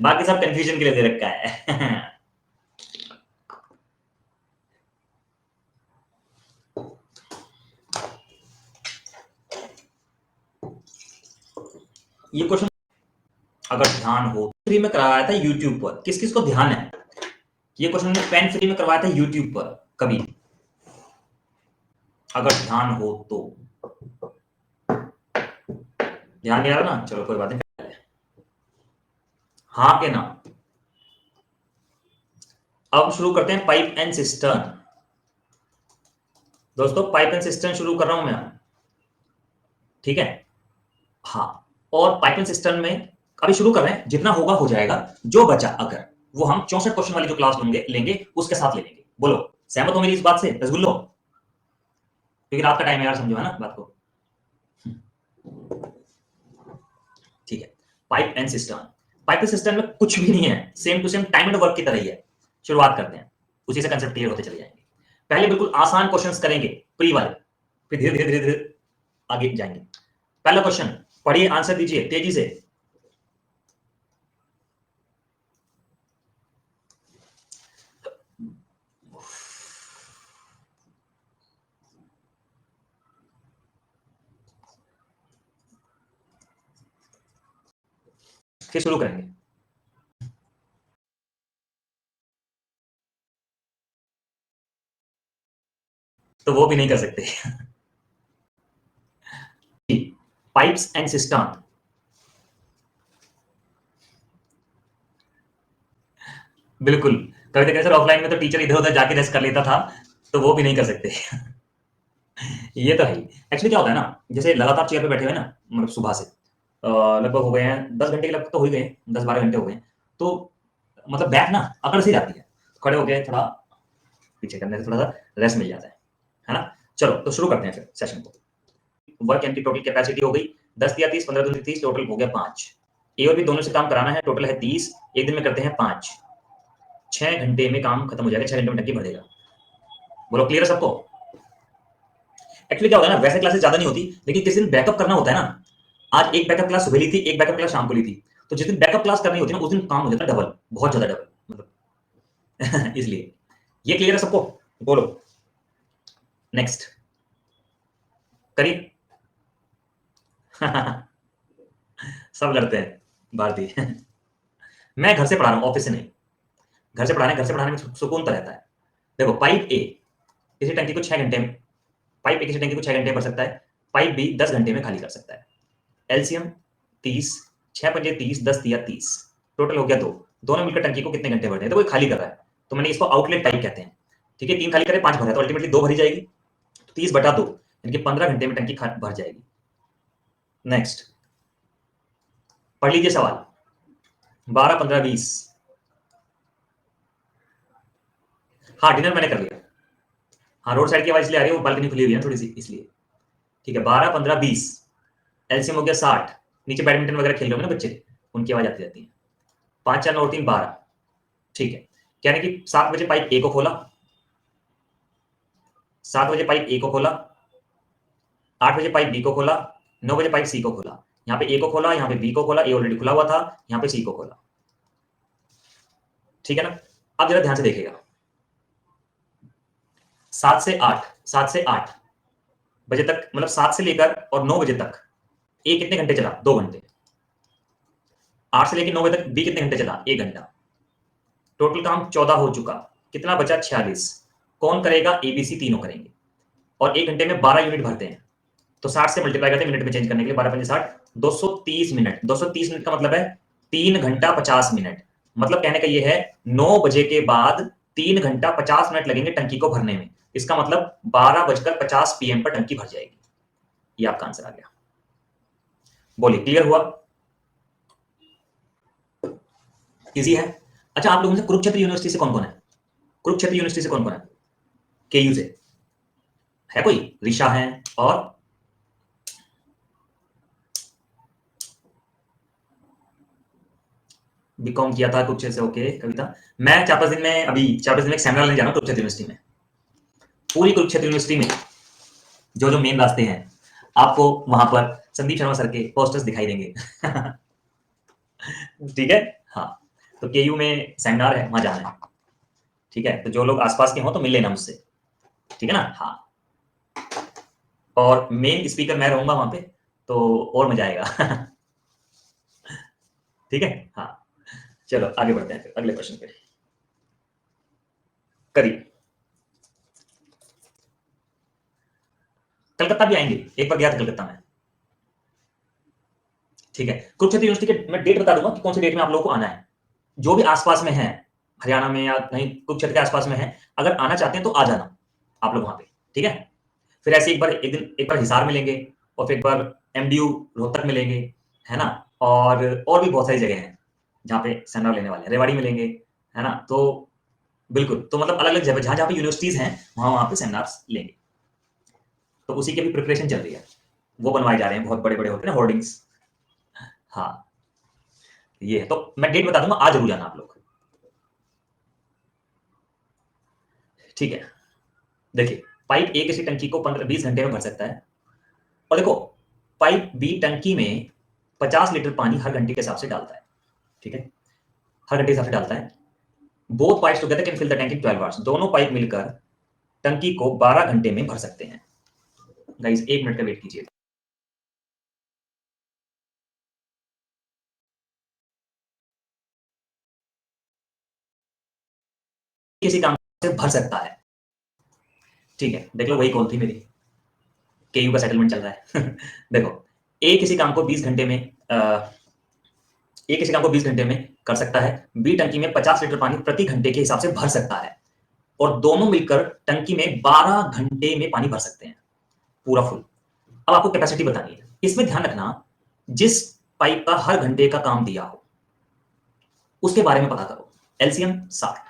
बाकी सब कंफ्यूजन के लिए दे रखा है। ये क्वेश्चन अगर ध्यान हो, फ्री में करवाया था यूट्यूब पर, किस किस को ध्यान है? ये क्वेश्चन मैंने पेन फ्री में करवाया था यूट्यूब पर कभी, अगर ध्यान हो तो। ध्यान नहीं आ रहा ना, चलो कोई बात नहीं। हाँ के ना। अब शुरू करते हैं पाइप एंड सिस्टर्न। दोस्तों पाइप एंड सिस्टर्न शुरू कर रहा हूं मैं, ठीक है? हाँ, और पाइप एंड सिस्टर्न में अभी शुरू कर रहे हैं, जितना होगा हो जाएगा। जो बचा अगर, वो हम 64 क्वेश्चन वाली जो क्लास लेंगे उसके साथ ले लेंगे। बोलो सहमत हो मेरी इस बात से रसगुल्लो? क्योंकि रात का टाइम है यार, समझो है ना बात को। ठीक है, pipe and cistern. Pipe and cistern में कुछ भी नहीं है, same to same time and work की तरह ही है। शुरुआत करते हैं, उसी से कंसेप्ट क्लियर होते चले जाएंगे। पहले बिल्कुल आसान क्वेश्चंस करेंगे प्री वाले, फिर धीरे धीरे धीरे धीरे आगे जाएंगे। पहला क्वेश्चन पढ़िए, आंसर दीजिए तेजी से। फिर शुरू करेंगे। तो वो भी नहीं कर सकते। पाइप्स एंड सिस्टम, बिल्कुल। कभी तो सर ऑफलाइन में तो टीचर इधर उधर जाके रेस्ट कर लेता था, तो वो भी नहीं कर सकते। ये तो है ही। एक्चुअली क्या होता है ना, जैसे लगातार चेयर पे बैठे हुए ना, मतलब सुबह से लगभग हो गए हैं 10 घंटे के, लगभग तो हो ही गए, 10-12 घंटे हो गए, तो मतलब बैक ना अकड़ सी जाती है। खड़े हो गए, थोड़ा पीछे करने से थोड़ा सा रेस्ट मिल जाता है ना? चलो तो शुरू करते हैं फिर सेशन को। वर्क एंड की टोटल कैपेसिटी हो गई 10 या 30, 15 दूनी 30, टोटल हो गया 5। ए और बी दोनों से काम कराना है, टोटल है 30। एक दिन में करते हैं 5, 6 घंटे में काम खत्म हो जाएगा, 6 घंटे में टंकी भर देगा। बोलो क्लियर है सबको? एक्चुअली क्या होता है ना, वैसे क्लासेस ज्यादा नहीं होती, लेकिन किसी दिन बैकअप करना होता है ना। आज एक बैकअप क्लास सुबह ली थी, एक बैकअप क्लास शाम को ली थी, तो जिस दिन बैकअप क्लास करनी होती है ना, उस दिन काम हो जाता है डबल, बहुत ज्यादा डबल मतलब। इसलिए ये क्लियर है सबको? बोलो नेक्स्ट करिए। सब लड़ते हैं भारती। मैं घर से पढ़ा रहा हूँ, ऑफिस से नहीं। घर से घर से पढ़ाने में सुकून तो रहता है। देखो पाइप ए किसी टंकी को 6 घंटे में, पाइप ए किसी टंकी को 6 घंटे में भर सकता है, पाइप बी 10 घंटे में खाली कर सकता है। एलसीएम 30, 6 पंजे 30, 10 दिया 30, टोटल हो गया 2। दोनों मिलकर टंकी को कितने घंटे भरते हैं? तो कोई खाली कर रहा है, तो मैंने इसको आउटलेट टाइप कहते हैं। ठीक है, 3 खाली करे 5 भरा, तो अल्टीमेटली 2 भरी जाएगी, तो 30/2 यानी कि 15 घंटे में टंकी भर जाएगी। नेक्स्ट पढ़ लीजिए सवाल। 12, 15, 20। हाँ डिनर मैंने कर लिया। हाँ रोड साइड की आवाज इसलिए आ रही है, वो बालकनी खुली हुई है थोड़ी सी, इसलिए। ठीक है 12, 15, 20, एलसीएम हो गया 60। नीचे बैडमिंटन वगैरह खेल रहे हो ना बच्चे, उनकी आवाज आती रहती है। 5, 4, 9, 3, 12। ठीक है, कहने की 7 बजे पाइप ए को खोला, 7 बजे पाइप ए को खोला, 8 बजे पाइप बी को खोला, 9 बजे पाइप सी को खोला। यहाँ पे ए को खोला, यहाँ पे बी को खोला, ए ऑलरेडी खुला हुआ था, यहाँ पे सी को खोला। ठीक है ना? अब जरा ध्यान से देखिएगा। 7 से 8, 7 से 8 बजे तक, मतलब 7 से लेकर और 9 बजे तक ए कितने घंटे चला? 2 घंटे। 8 से लेकर 9 बजे तक बी कितने घंटे चला? 1 घंटा। टोटल काम 14 हो चुका, कितना बचा? 46। कौन करेगा? एबीसी तीनों करेंगे, और 1 घंटे में 12 यूनिट भरते हैं, तो 60 से मल्टीप्लाई करते हैं मिनट में चेंज करने के लिए। 12 पंजे 60, 230 मिनट। 230 मिनट का मतलब है 3 घंटा 50 मिनट। मतलब कहने का ये है 9 बजे के बाद 3 घंटा 50 मिनट लगेंगे टंकी को भरने में। इसका मतलब 12:50 PM पर टंकी भर जाएगी। ये आपका आंसर आ गया। बोलिए क्लियर हुआ? इजी है। अच्छा आप लोगों से कुरुक्षेत्र यूनिवर्सिटी से कौन कौन है? कुरुक्षेत्र यूनिवर्सिटी से कौन कौन है? केयू से है कोई? ऋषा है, और बीकॉम किया था कुछ से। ओके कविता, मैं 4-5 दिन में, अभी 4-5 दिन में एक सेमिनार लेने जा रहा हूँ कुरुक्षेत्र यूनिवर्सिटी में। पूरी कुरुक्षेत्र यूनिवर्सिटी में जो जो मेन रास्ते हैं आपको वहां पर संदीप शर्मा सर के पोस्टर्स दिखाई देंगे। ठीक है। हाँ, तो केयू में सेमिनार है, वहां जाना है। ठीक है, तो जो लोग आसपास के हो तो मिल लेना मुझसे। ठीक है ना। हाँ, और मेन स्पीकर मैं रहूंगा वहां पे, तो और मजा आएगा। ठीक है। हाँ, चलो आगे बढ़ते हैं फिर अगले प्रश्न पे। करिए। कलकत्ता भी आएंगे, एक बार गया था कलकत्ता में। ठीक है, कुरुक्षेत्र यूनिवर्सिटी के मैं डेट बता दूंगा कि कौन सी डेट में आप लोगों को आना है। जो भी आसपास में है, हरियाणा में या कहीं कुरुक्षेत्र के आसपास में है, अगर आना चाहते हैं तो आ जाना आप लोग वहां पे। ठीक है, फिर ऐसे एक बार हिसार मिलेंगे, और फिर एक बार एमडीयू रोहतक मिलेंगे, है ना। और भी बहुत सारी जगह हैं जहाँ पे सेमिनार लेने वाले हैं, रेवाड़ी मिलेंगे, है ना। तो बिल्कुल, तो मतलब अलग अलग जगह जहाँ जहाँ पे यूनिवर्सिटीज हैं वहाँ वहाँ पे सेमिनार्स लेंगे। तो उसी की भी प्रिपरेशन चल रही है, वो बनवाए जा रहे हैं, बहुत बड़े बड़े होते हैं ना होर्डिंग्स। हाँ, ये है। तो मैं डेट बता दूंगा, आज जरूर जाना आप लोग। ठीक है, देखिए, पाइप ए किसी टंकी को 15-20 घंटे में भर सकता है। और देखो, पाइप बी टंकी में 50 लीटर पानी हर घंटे के हिसाब से डालता है। ठीक है, हर घंटे के हिसाब से डालता है। Both pipes together can fill the tank in 12 hours. दोनों पाइप मिलकर टंकी को 12 घंटे में भर सकते हैं। गाइस, 1 मिनट का वेट कीजिए। किसी काम से भर सकता है। ठीक है, देख लो वही कॉल थी मेरी, केयू का सेटलमेंट चल रहा है। देखो, ए किसी काम को 20 घंटे में ए किसी काम को 20 घंटे में कर सकता है। बी टंकी में 50 लीटर पानी प्रति घंटे के हिसाब से भर सकता है, और दोनों मिलकर टंकी में 12 घंटे में पानी भर सकते हैं, पूरा फुल। अब आपको कैपेसिटी बतानी है। इसमें ध्यान रखना, जिस पाइप का हर घंटे का काम दिया हो उसके बारे में पता करो। एलसीएम 60,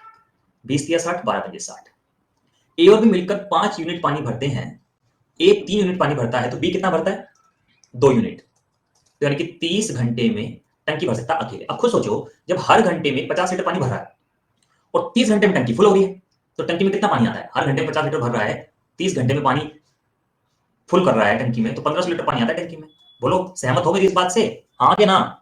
20 × 60, 12 × 60। ए और बी मिलकर 5 यूनिट पानी भरते हैं। ए 3 यूनिट पानी भरता है, तो बी कितना भरता है? 2 यूनिट। तो यानी कि 30 घंटे में टंकी भर सकता है अकेले। अब खुद सोचो, जब हर घंटे में 50 लीटर पानी भर रहा है और 30 घंटे में टंकी फुल हो रही है, तो टंकी में कितना पानी आता है? हर घंटे में 50 लीटर भर रहा है, 30 घंटे में पानी फुल कर रहा है टंकी में, तो 1500 लीटर पानी आता है टंकी में। बोलो, सहमत हो मेरी इस बात से? हाँ कि ना?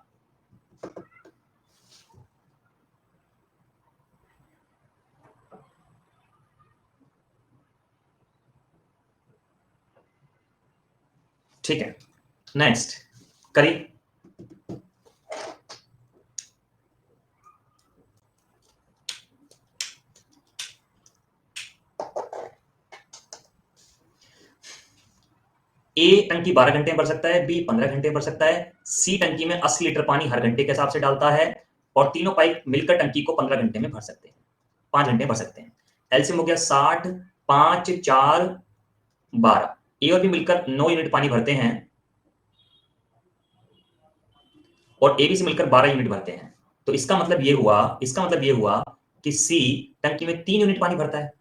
ठीक है, नेक्स्ट करिए। ए टंकी 12 घंटे में भर सकता है, बी 15 घंटे में भर सकता है, सी टंकी में 80 लीटर पानी हर घंटे के हिसाब से डालता है, और तीनों पाइप मिलकर टंकी को 15 घंटे में भर सकते हैं, 5 घंटे भर सकते हैं। एलसीएम हो गया 60, 5, 4, 12। ए और बी मिलकर 9 यूनिट पानी भरते हैं, और ए बी से मिलकर 12 यूनिट भरते हैं। तो इसका मतलब ये हुआ कि सी टंकी में 3 यूनिट पानी भरता है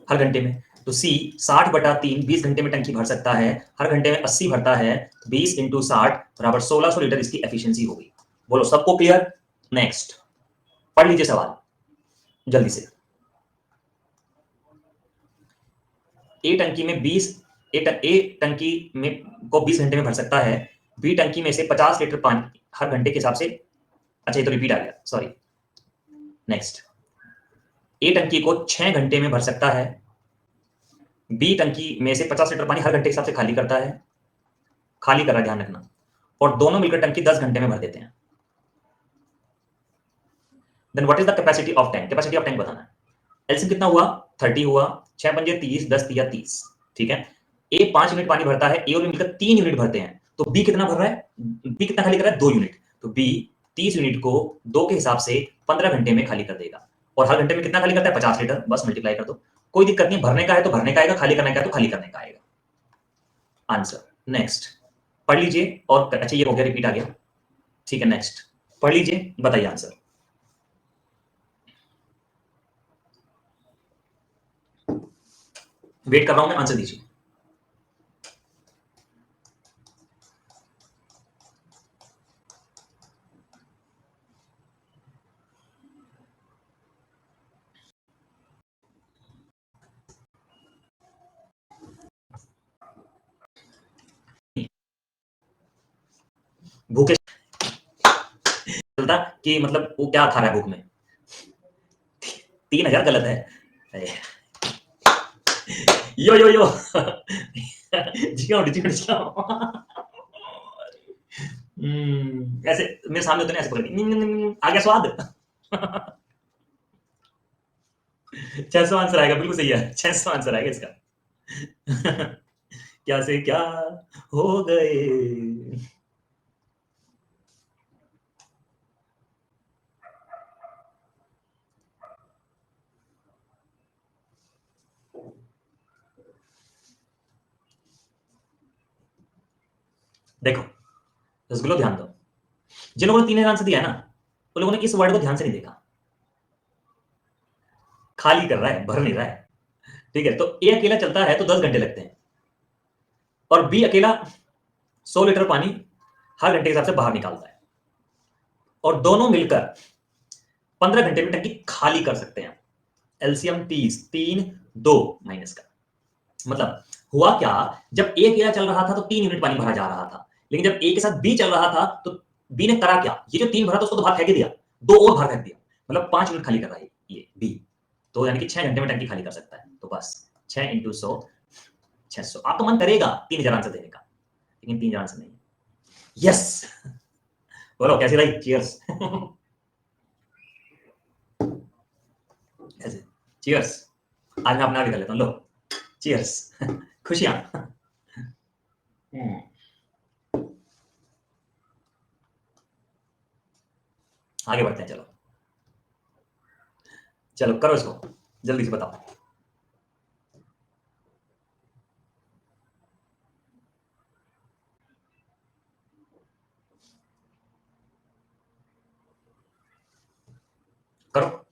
हर घंटे में। तो सी 60/3 20 घंटे में टंकी भर सकता है, हर घंटे में 80 भरता है, 20 × 60 बराबर 1600 लीटर इसकी एफिशिएंसी होगी। बोलो, सबको क्लियर? नेक्स्ट, पढ़ लीजिए सवाल जल्दी से। ए टंकी में 20 ए टंकी में को 20 घंटे में भर सकता है। बी टंकी में से 50 लीटर पानी हर घंटे के हिसाब से, अच्छा ये तो रिपीट आ गया, सॉरी। नेक्स्ट, ए टंकी को 6 घंटे में भर सकता है। बी टंकी में से 50 लीटर पानी हर घंटे के हिसाब से खाली करता है, खाली कर रहा है, ध्यान रखना। और दोनों मिलकर टंकी 10 घंटे में भर देते हैं। Then what is the capacity of tank? Capacity of tank बताना है। एलसीएम कितना हुआ? 30 हुआ, 6 × 5 = 30, 10 × 3 = 30। ठीक है, ए 5 यूनिट पानी भरता है, ए और बी मिलकर 3 यूनिट भरते हैं, तो बी कितना भर रहा है? बी कितना खाली कर रहा है? 2 यूनिट। तो बी 30 यूनिट को 2 के हिसाब से 15 घंटे में खाली कर देगा। और हर घंटे में कितना खाली करता है? 50 लीटर। बस मल्टीप्लाई कर दो, कोई दिक्कत नहीं। भरने का है तो भरने का आएगा, खाली करने का है तो खाली करने का आएगा आंसर। नेक्स्ट, पढ़ लीजिए। और अच्छा, ये हो गया, रिपीट आ गया। ठीक है, नेक्स्ट पढ़ लीजिए, बताइए आंसर। वेट कर रहा हूं मैं, आंसर दीजिए। भूखे चलता कि मतलब वो क्या खा रहा है भूख में। 3000 गलत है। यो यो यो ऐसे मेरे सामने होते ना, ऐसे पकड़ के आ गया स्वाद। 600 आंसर आएगा, बिल्कुल सही है, 600 आंसर आएगा इसका। क्या से क्या हो गए। देखो रसगुल्लो, ध्यान दो, जिन लोगों ने 3000 आंसर दिया है ना, उन लोगों ने इस वर्ड को ध्यान से नहीं देखा, खाली कर रहा है, भर नहीं रहा है। ठीक है, तो ए अकेला चलता है तो 10 घंटे लगते हैं, और बी अकेला 100 लीटर पानी हर घंटे के हिसाब से बाहर निकालता है, और दोनों मिलकर 15 घंटे में टंकी खाली कर सकते हैं। एलसीएम 30, 3 2 माइनस का मतलब हुआ क्या, जब ए अकेला चल रहा था तो 3 यूनिट पानी भरा जा रहा था, लेकिन जब ए के साथ बी चल रहा था तो बी ने करा क्या, ये जो 3 भरा था उसको तो बाहर फेंक दिया, 2 और बाहर फेंक दिया, मतलब 5 यूनिट खाली कर रहा है ये बी। तो यानी कि 6 घंटे में टंकी खाली कर सकता है। तो बस 6 × 100 600। आपका मन करेगा 3000 आंसर देने का, लेकिन 3000 आंसर नहीं। यस, बोलो कैसी रही, चीयर्स। ऐसे चीयर्स, आज मैं अपना भी कर लेता हूँ, लो चीयर्स। खुशियां। आगे बढ़ते हैं, चलो चलो करो इसको, जल्दी से बताओ। करो।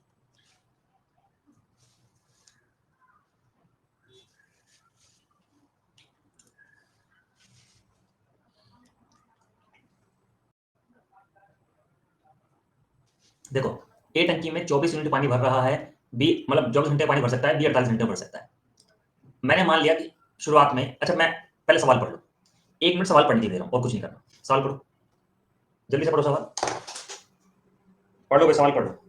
देखो ए टंकी में 24 यूनिट पानी भर रहा है, बी मतलब 24 घंटे पानी भर सकता है, बी 48 घंटे भर सकता है। मैंने मान लिया कि शुरुआत में, अच्छा मैं पहले सवाल पढ़ लो, 1 मिनट सवाल पढ़ने के लिए दे रहा हूँ और कुछ नहीं करना। सवाल पढ़ो, जल्दी से पढ़ो सवाल, पढ़ लो भाई, सवाल पढ़ लो।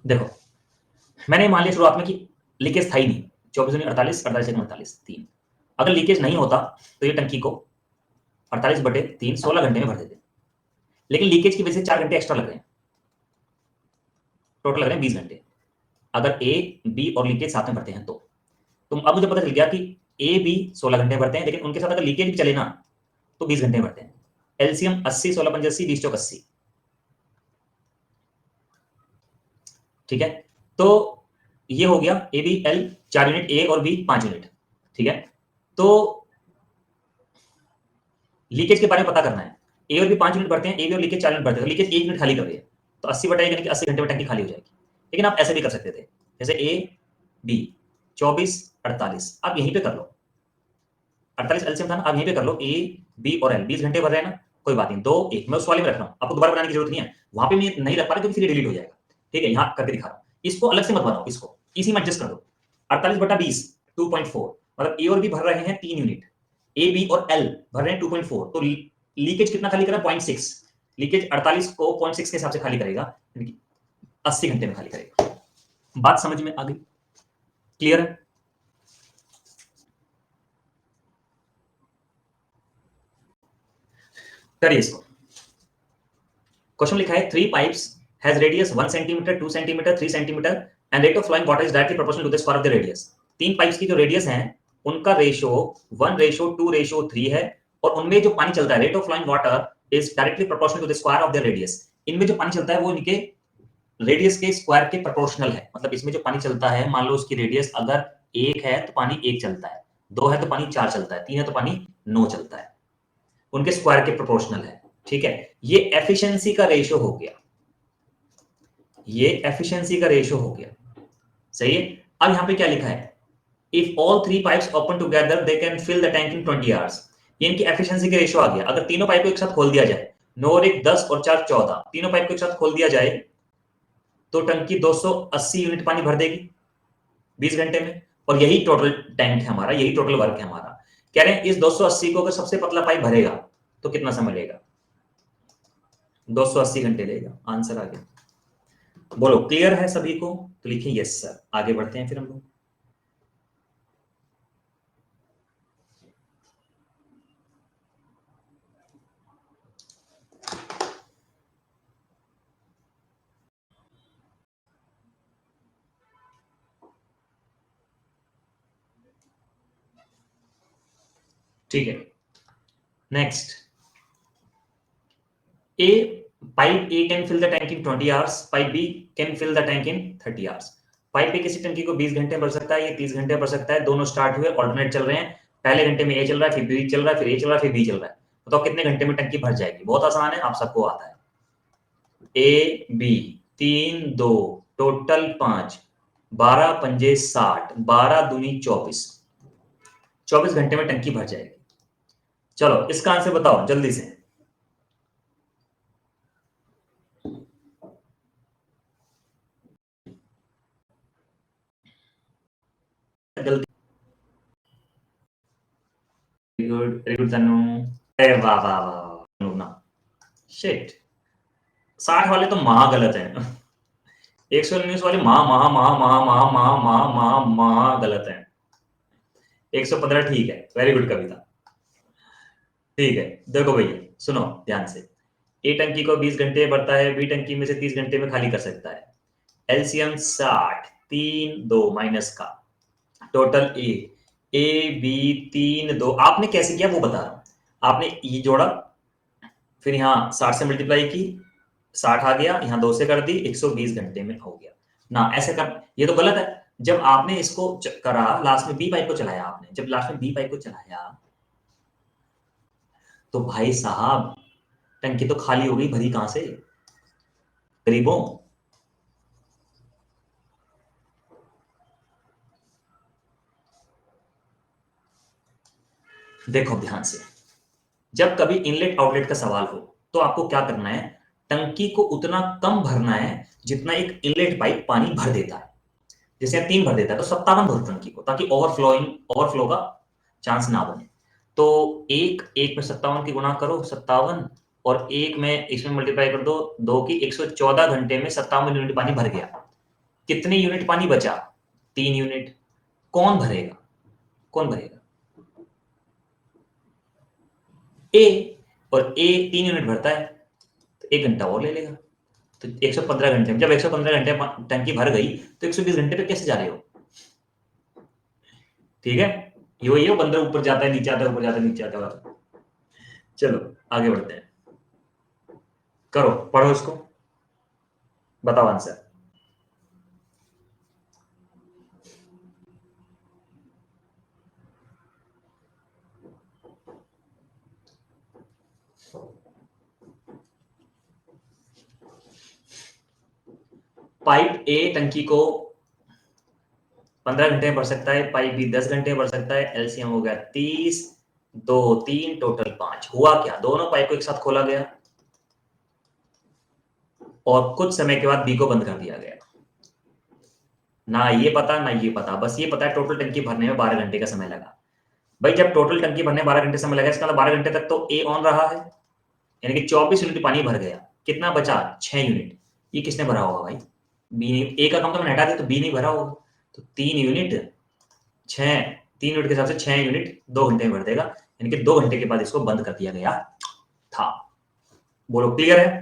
देखो मैंने मान लिया शुरुआत में कि लीकेज था ही नहीं, 24 यूनिट 48, 48 एक 48, 3। अगर लीकेज नहीं होता तो ये टंकी को 48/3 16 घंटे में भर देते, लेकिन लीकेज की वजह से 4 घंटे एक्स्ट्रा लग रहे हैं, टोटल लग रहे हैं 20 घंटे। अगर ए बी और लीकेज साथ में भरते हैं तो अब मुझे पता चल गया कि ए बी 16 घंटे भरते हैं, लेकिन उनके साथ अगर लीकेज भी चले ना तो 20 घंटे भरते हैं। एलसीएम 80, 16 5 80, 20 चौक 80। ठीक है, तो ये हो गया ए बी एल 4 यूनिट, ए और बी 5 यूनिट। ठीक है, तो लीकेज के बारे में पता करना है, ए और बी 5 यूनिट भरते हैं, ए बी और लीकेज 4 यूनिट भरते हैं, लीकेज 1 यूनिट खाली कर रही है, तो 80/1 यानी कि 80 घंटे में टंकी खाली हो जाएगी। लेकिन आप ऐसे भी कर सकते थे, जैसे ए बी 24 48, आप यहीं पे कर लो, 48 एलसीएम था ना, आप यहीं पे कर लो, ए बी और एल 20 घंटे भर रहे हैं ना, कोई बात नहीं, 2 1 मैं उस वाले में रख रहा हूँ, आपको दोबारा बनाने की जरूरत नहीं है, वहां पे मैं नहीं रख पा रहा क्योंकि फिर डिलीट हो जाएगा। ठीक है, यहाँ करके दिखा रहा हूँ, इसको अलग से मत बनाओ, इसको इसी में एडजस्ट कर दो। 48/20 2.4, मतलब ए और बी भर रहे हैं 3 यूनिट, ए बी और एल भर रहे हैं 2.4, तो लीकेज कितना खाली करा, 0.6। लीकेज 48 को 0.6 के हिसाब से खाली करेगा, 80 घंटे में खाली करेगा। बात समझ में आ गई, क्लियर है? करिए इसको। क्वेश्चन लिखा है 3 pipes has radius 1 centimetre, 2 centimetre, 3 centimetre and rate of flowing water is directly proportional to the square of the radius. 3 pipes की जो रेडियस है उनका रेशो 1:2:3 है, और उनमें जो पानी चलता है, rate of flowing water is directly proportional to the square of the radius. इनमें जो पानी चलता है वो इनके रेडियस के स्क्वायर के प्रोपोर्शनल है, मतलब इसमें जो पानी चलता है, मान लो उसकी रेडियस अगर 1 है तो पानी 1 चलता है, 2 है तो पानी 4 चलता है, 3 है तो पानी 9 चलता है, उनके स्क्वायर के प्रोपोर्शनल है। ठीक है, ये एफिशिएंसी का रेशियो हो गया, ये एफिशिएंसी का रेशियो हो गया। सही है। अब यहां पे क्या लिखा है, if all 3 pipes open together they can fill the tank in 20 hours. ये इनकी एफिशिएंसी का रेशियो आ गया। अगर तीनों पाइप को एक साथ खोल दिया जाए, 9 और 1 10 और 4 14, तीनों पाइप को एक साथ खोल दिया जाए तो टंकी 280 यूनिट पानी भर देगी 20 घंटे में। और यही टोटल टैंक है हमारा, यही टोटल वर्क है हमारा। कह रहे हैं इस 280 को अगर सबसे पतला पाइप भरेगा तो कितना समय लेगा, 280 घंटे लेगा। आंसर आ गया। बोलो क्लियर है सभी को, तो लिखिए यस सर। आगे बढ़ते हैं फिर हम लोग। ठीक है, next. A pipe A can fill the tank in 20 hours, pipe B can fill the tank in 30 hours. Pipe A किसी टंकी को 20 घंटे भर सकता है, ये 30 घंटे भर सकता है। दोनों स्टार्ट हुए, ऑल्टरनेट चल रहे हैं। पहले घंटे में ए चल रहा है, फिर बी चल रहा है, फिर ए चल रहा है, फिर बी चल रहा है। बताओ कितने घंटे में टंकी भर जाएगी। बहुत आसान है, आप सबको आता है। ए बी 3 2 टोटल 5, 12 पंजे 60, 12 दूनी 24, 24 घंटे में टंकी भर जाएगी। चलो इसका आंसर बताओ जल्दी से। जल्दी। गुड, वेरी गुड तनु। अरे वाह वाह वाह वाह। शिट, 60 वाले तो महा गलत है। 119 वाले महा महा महा महा महा महा महा महा महा गलत है। 115 ठीक है, वेरी गुड कविता। ठीक है, देखो भैया सुनो ध्यान से। ए टंकी को 20 घंटे भरता है, बी टंकी में से 30 घंटे में खाली कर सकता है। एलसीएम 60, 3 2 माइनस का टोटल ए, ए बी 3 2। आपने कैसे किया वो बता रहा हूं। आपने ये जोड़ा, फिर यहाँ 60 से मल्टीप्लाई की, 60 आ गया, यहाँ 2 से कर दी, 120 घंटे में हो गया ना। ऐसे कर, ये तो गलत है। जब आपने इसको करा, लास्ट में बी पाइप को चलाया आपने, जब लास्ट में बी पाइप को चलाया तो भाई साहब टंकी तो खाली हो गई, भरी कहां से गरीबों। देखो ध्यान से, जब कभी इनलेट आउटलेट का सवाल हो तो आपको क्या करना है, टंकी को उतना कम भरना है जितना एक इनलेट पाइप पानी भर देता है। जैसे 3 भर देता है तो 57 भरो टंकी को, ताकि ओवरफ्लो का चांस ना बने। तो एक एक में 57 की गुणा करो, 57, और एक में इसमें मल्टीप्लाई कर दो, 2 की 114 घंटे में 57 यूनिट पानी भर गया। कितने यूनिट पानी बचा, 3 यूनिट। कौन भरेगा, कौन भरेगा, ए। और ए 3 यूनिट भरता है तो 1 घंटा और ले लेगा। तो 115 घंटे में, जब 115 घंटे टंकी भर गई तो 120 घंटे पे कैसे जा रहे हो। ठीक है, ये बंदर ऊपर जाता है नीचे आता है, ऊपर जाता है नीचे आता है। चलो आगे बढ़ते हैं, करो पढ़ो इसको, बताओ आंसर। पाइप ए टंकी को 15 घंटे में भर सकता है, पाइप बी 10 घंटे में भर सकता है। एलसीएम हो गया 30, 2 3 टोटल 5। हुआ क्या, दोनों पाइप को एक साथ खोला गया और कुछ समय के बाद बी को बंद कर दिया गया। ना ये पता ना ये पता, बस ये पता है टोटल टंकी भरने में 12 घंटे का समय लगा। भाई जब टोटल टंकी भरने 12 घंटे समय लगा, इसका मतलब 12 घंटे तक तो ए ऑन रहा है, यानी कि 24 यूनिट पानी भर गया। कितना बचा, 6 यूनिट। ये किसने भरा होगा भाई, बी नहीं। ए का काम तो मैंने हटा दिया, तो बी नहीं भरा होगा। तो 3 यूनिट, 6, 3 यूनिट के हिसाब से 6 यूनिट 2 घंटे में भर देगा, यानी कि 2 घंटे के बाद इसको बंद कर दिया गया था। बोलो क्लियर है।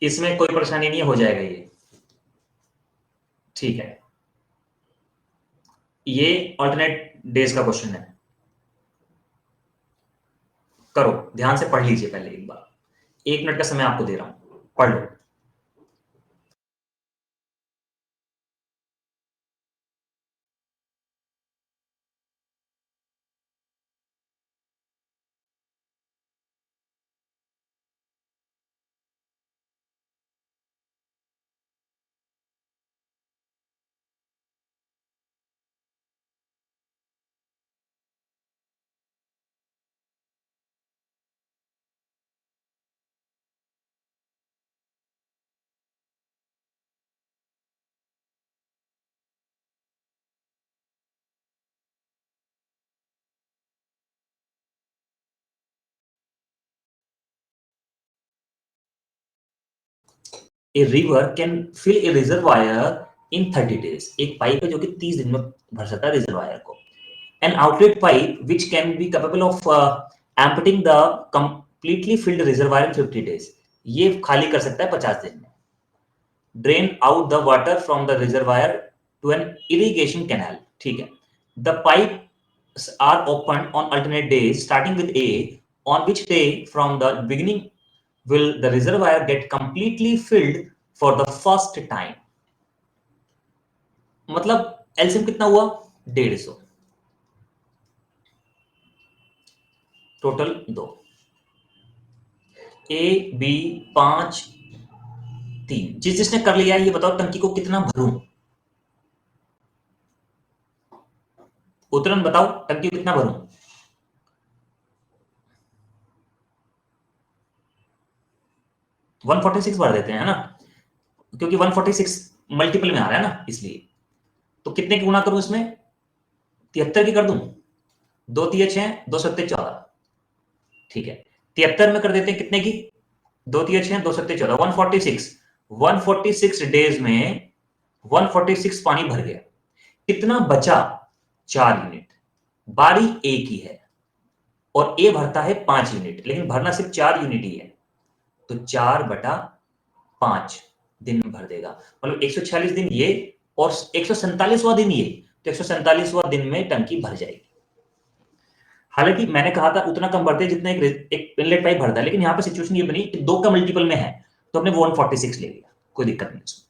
इसमें कोई परेशानी नहीं हो जाएगा ये, ठीक है। ये ऑल्टरनेट डेज का क्वेश्चन है, करो ध्यान से पढ़ लीजिए पहले एक बार। 1 मिनट का समय आपको दे रहा हूं, पढ़ लो। A river can fill a reservoir in 30 days। एक पाइप है जो कि 30 दिन में भर सकता है रिजर्वायर को। An outlet pipe which can be capable of emptying the completely filled reservoir in 50 days। ये खाली कर सकता है 50 दिन में। Drain out the water from the reservoir to an irrigation canal. ठीक है। The pipes are open on alternate days starting with A, on which day from the beginning will the reservoir get completely filled for the first time। मतलब एलसीएम कितना हुआ 150, टोटल 2, ए बी 5 3। जिसने कर लिया ये बताओ टंकी को कितना भरूं, उत्तरन बताओ टंकी को कितना भरूं। 146 भर देते हैं ना, क्योंकि 146 मल्टीपल में आ रहा है ना, इसलिए। तो कितने की गुणा करूं इसमें, 73 की कर दूं, 2 3 6 2 7 14। ठीक है, 73 में कर देते हैं कितने की, 2 3 6 2 7 14, 146। 146 डेज में 146 पानी भर गया। कितना बचा, 4 यूनिट। बारी ए की है और ए भरता है 5 यूनिट, लेकिन भरना सिर्फ 4 यूनिट ही है, तो 4/5 दिन में भर देगा। मतलब 146 दिन ये और 147वां दिन ये, तो 147वां दिन में टंकी भर जाएगी। हालांकि मैंने कहा था उतना कम भरते जितना एक इनलेट पाइप भरता है, लेकिन यहां पर सिचुएशन ये बनी कि 2 का मल्टीपल में है, तो हमने 146 ले लिया, कोई दिक्कत नहीं उसमें।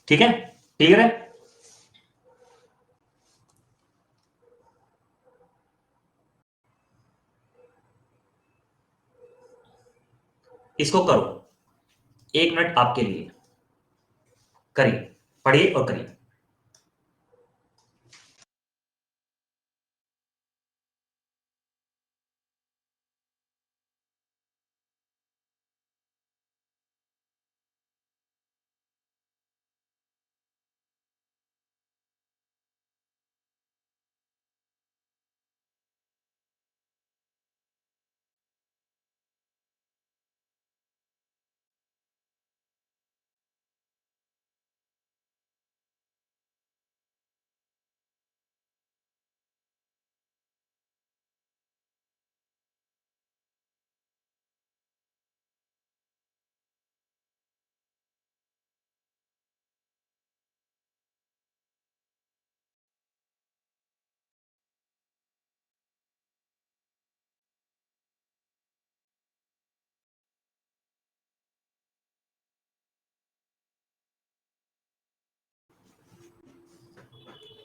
ठीक है, क्लियर है। इसको करो, 1 मिनट आपके लिए, करिए, पढ़िए और करिए।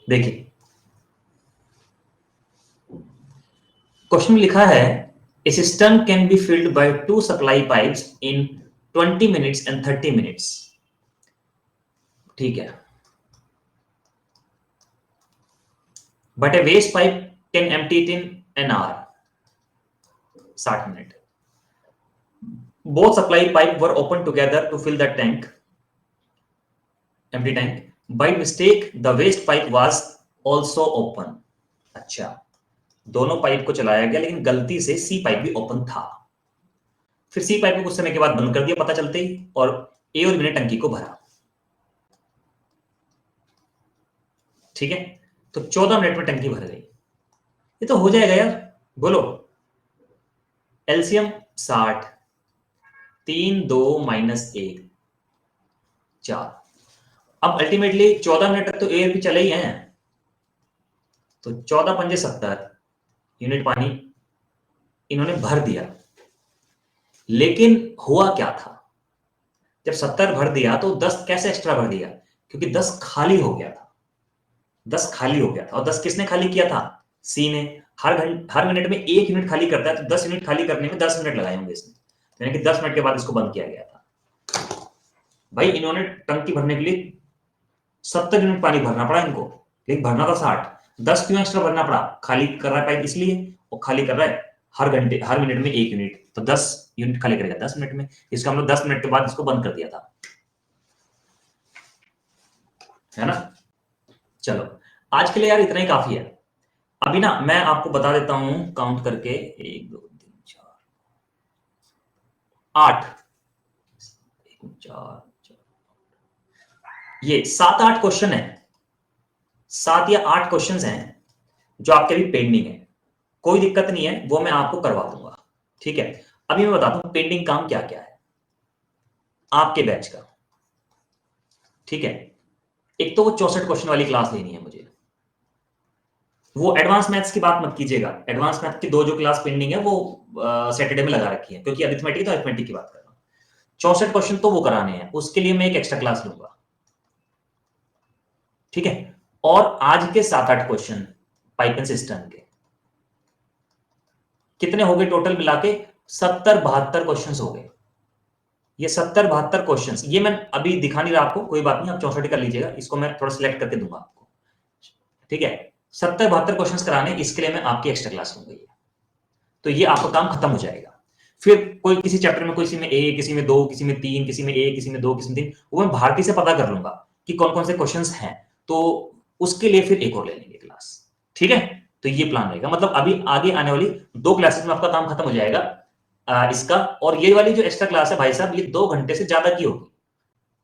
देखिए, क्वेश्चन में लिखा है a system can be filled by 2 supply pipes in 20 minutes and 30 minutes. ठीक है, but a waste pipe can empty it in an hour, 60 minute. Both supply pipe were open together to fill the tank, empty tank. By mistake the waste pipe was also open. अच्छा, दोनों पाइप को चलाया गया, लेकिन गलती से सी पाइप भी ओपन था। फिर सी पाइप को कुछ समय के बाद बंद कर दिया पता चलते ही, और ए और बी ने टंकी को भरा। ठीक है, तो 14 मिनट में टंकी भर गई। ये तो हो जाएगा यार, बोलो। एलसीएम 60, 3 2 -1 4। अब अल्टीमेटली 14 मिनट तक तो एयर भी चले ही हैं, तो 14 पंजे 70 यूनिट पानी इन्होंने भर दिया। लेकिन हुआ क्या था, जब 70 भर दिया तो 10 कैसे एक्स्ट्रा भर दिया, क्योंकि 10 खाली हो गया था। 10 खाली हो गया था, और 10 किसने खाली किया था, सी ने। हर मिनट में 1 यूनिट खाली करता है, तो 10 यूनिट खाली करने में 10 मिनट लगाए होंगे इसने, यानी कि 10 मिनट के बाद इसको बंद किया गया था। भाई इन्होंने टंकी भरने के लिए 70 यूनिट पानी भरना पड़ा इनको, लेकिन भरना था 60। 10 क्यों एक्स्ट्रा भरना पड़ा, खाली कर रहा है पाइप इसलिए, और खाली कर रहा है हर मिनट में 1 यूनिट, तो 10 यूनिट खाली करेगा 10 मिनट में। इसका मतलब 10 मिनट के बाद इसको बंद कर दिया था, है ना। चलो, आज के लिए यार इतना ही काफी है। अभी ना मैं आपको बता देता हूं काउंट करके, 1 2 3 4 8 4 ये 7-8 क्वेश्चन है, 7 या 8 क्वेश्चंस हैं जो आपके भी पेंडिंग है। कोई दिक्कत नहीं है, वो मैं आपको करवा दूंगा। ठीक है, अभी मैं बताता हूं पेंडिंग काम क्या क्या है आपके बैच का। ठीक है, एक तो वो 64 क्वेश्चन वाली क्लास लेनी है मुझे। वो एडवांस मैथ्स की बात मत कीजिएगा, एडवांस मैथ की 2 जो क्लास पेंडिंग है वो सैटरडे में लगा रखी है, क्योंकि अरिथमेटिक तो अरिथमेटिक की बात कर रहा हूं। 64 क्वेश्चन तो वो कराने हैं, उसके लिए मैं एक एक्स्ट्रा क्लास लूंगा। ठीक है, और आज के 7-8 क्वेश्चन पाइथन सिस्टम के कितने हो गए टोटल मिला के? 70-72 क्वेश्चन हो गए। ये 70-72 क्वेश्चन, ये मैं अभी दिखा नहीं रहा आपको, कोई बात नहीं, आप 64 कर लीजिएगा, इसको मैं थोड़ा सिलेक्ट करके दूंगा आपको। ठीक है, 70-72 क्वेश्चन कराने, इसके लिए मैं आपकी एक्स्ट्रा क्लास लूंगा। तो ये आपका काम खत्म हो जाएगा। फिर कोई किसी चैप्टर में, किसी में 1, किसी में 2, किसी में 3, किसी में 1, किसी में 2, किसी में 3, वो मैं भारती से पता कर लूंगा कि कौन कौन से क्वेश्चंस हैं, तो उसके लिए फिर एक और ले लेंगे क्लास। ठीक है, तो ये प्लान रहेगा, मतलब अभी आगे आने वाली 2 क्लासेस में आपका काम खत्म हो जाएगा इसका। और ये वाली जो एक्स्ट्रा क्लास है भाई साहब, ये 2 घंटे से ज्यादा की होगी,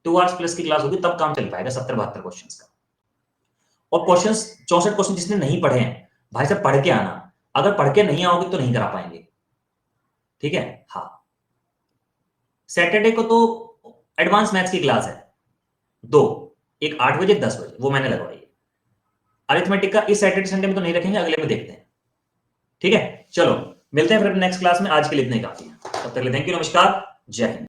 2 आवर्स प्लस की क्लास होगी, तब काम चल पाएगा 70-72 क्वेश्चन का। और क्वेश्चन 64 क्वेश्चन जिसने नहीं पढ़े हैं भाई साहब, पढ़ के आना, अगर पढ़ के नहीं आओगे तो नहीं करा पाएंगे। ठीक है, हाँ, सैटरडे को तो एडवांस मैथ्स की क्लास है 2, एक 8 बजे 10 बजे, वो मैंने लगवाई है। अरिथमेटिक का इस सैटरडे संडे में तो नहीं रखेंगे, अगले में देखते हैं। ठीक है, चलो मिलते हैं फिर नेक्स्ट क्लास में, आज के लिए इतने काफी है। तब तक के लिए थैंक यू, नमस्कार, जय हिंद।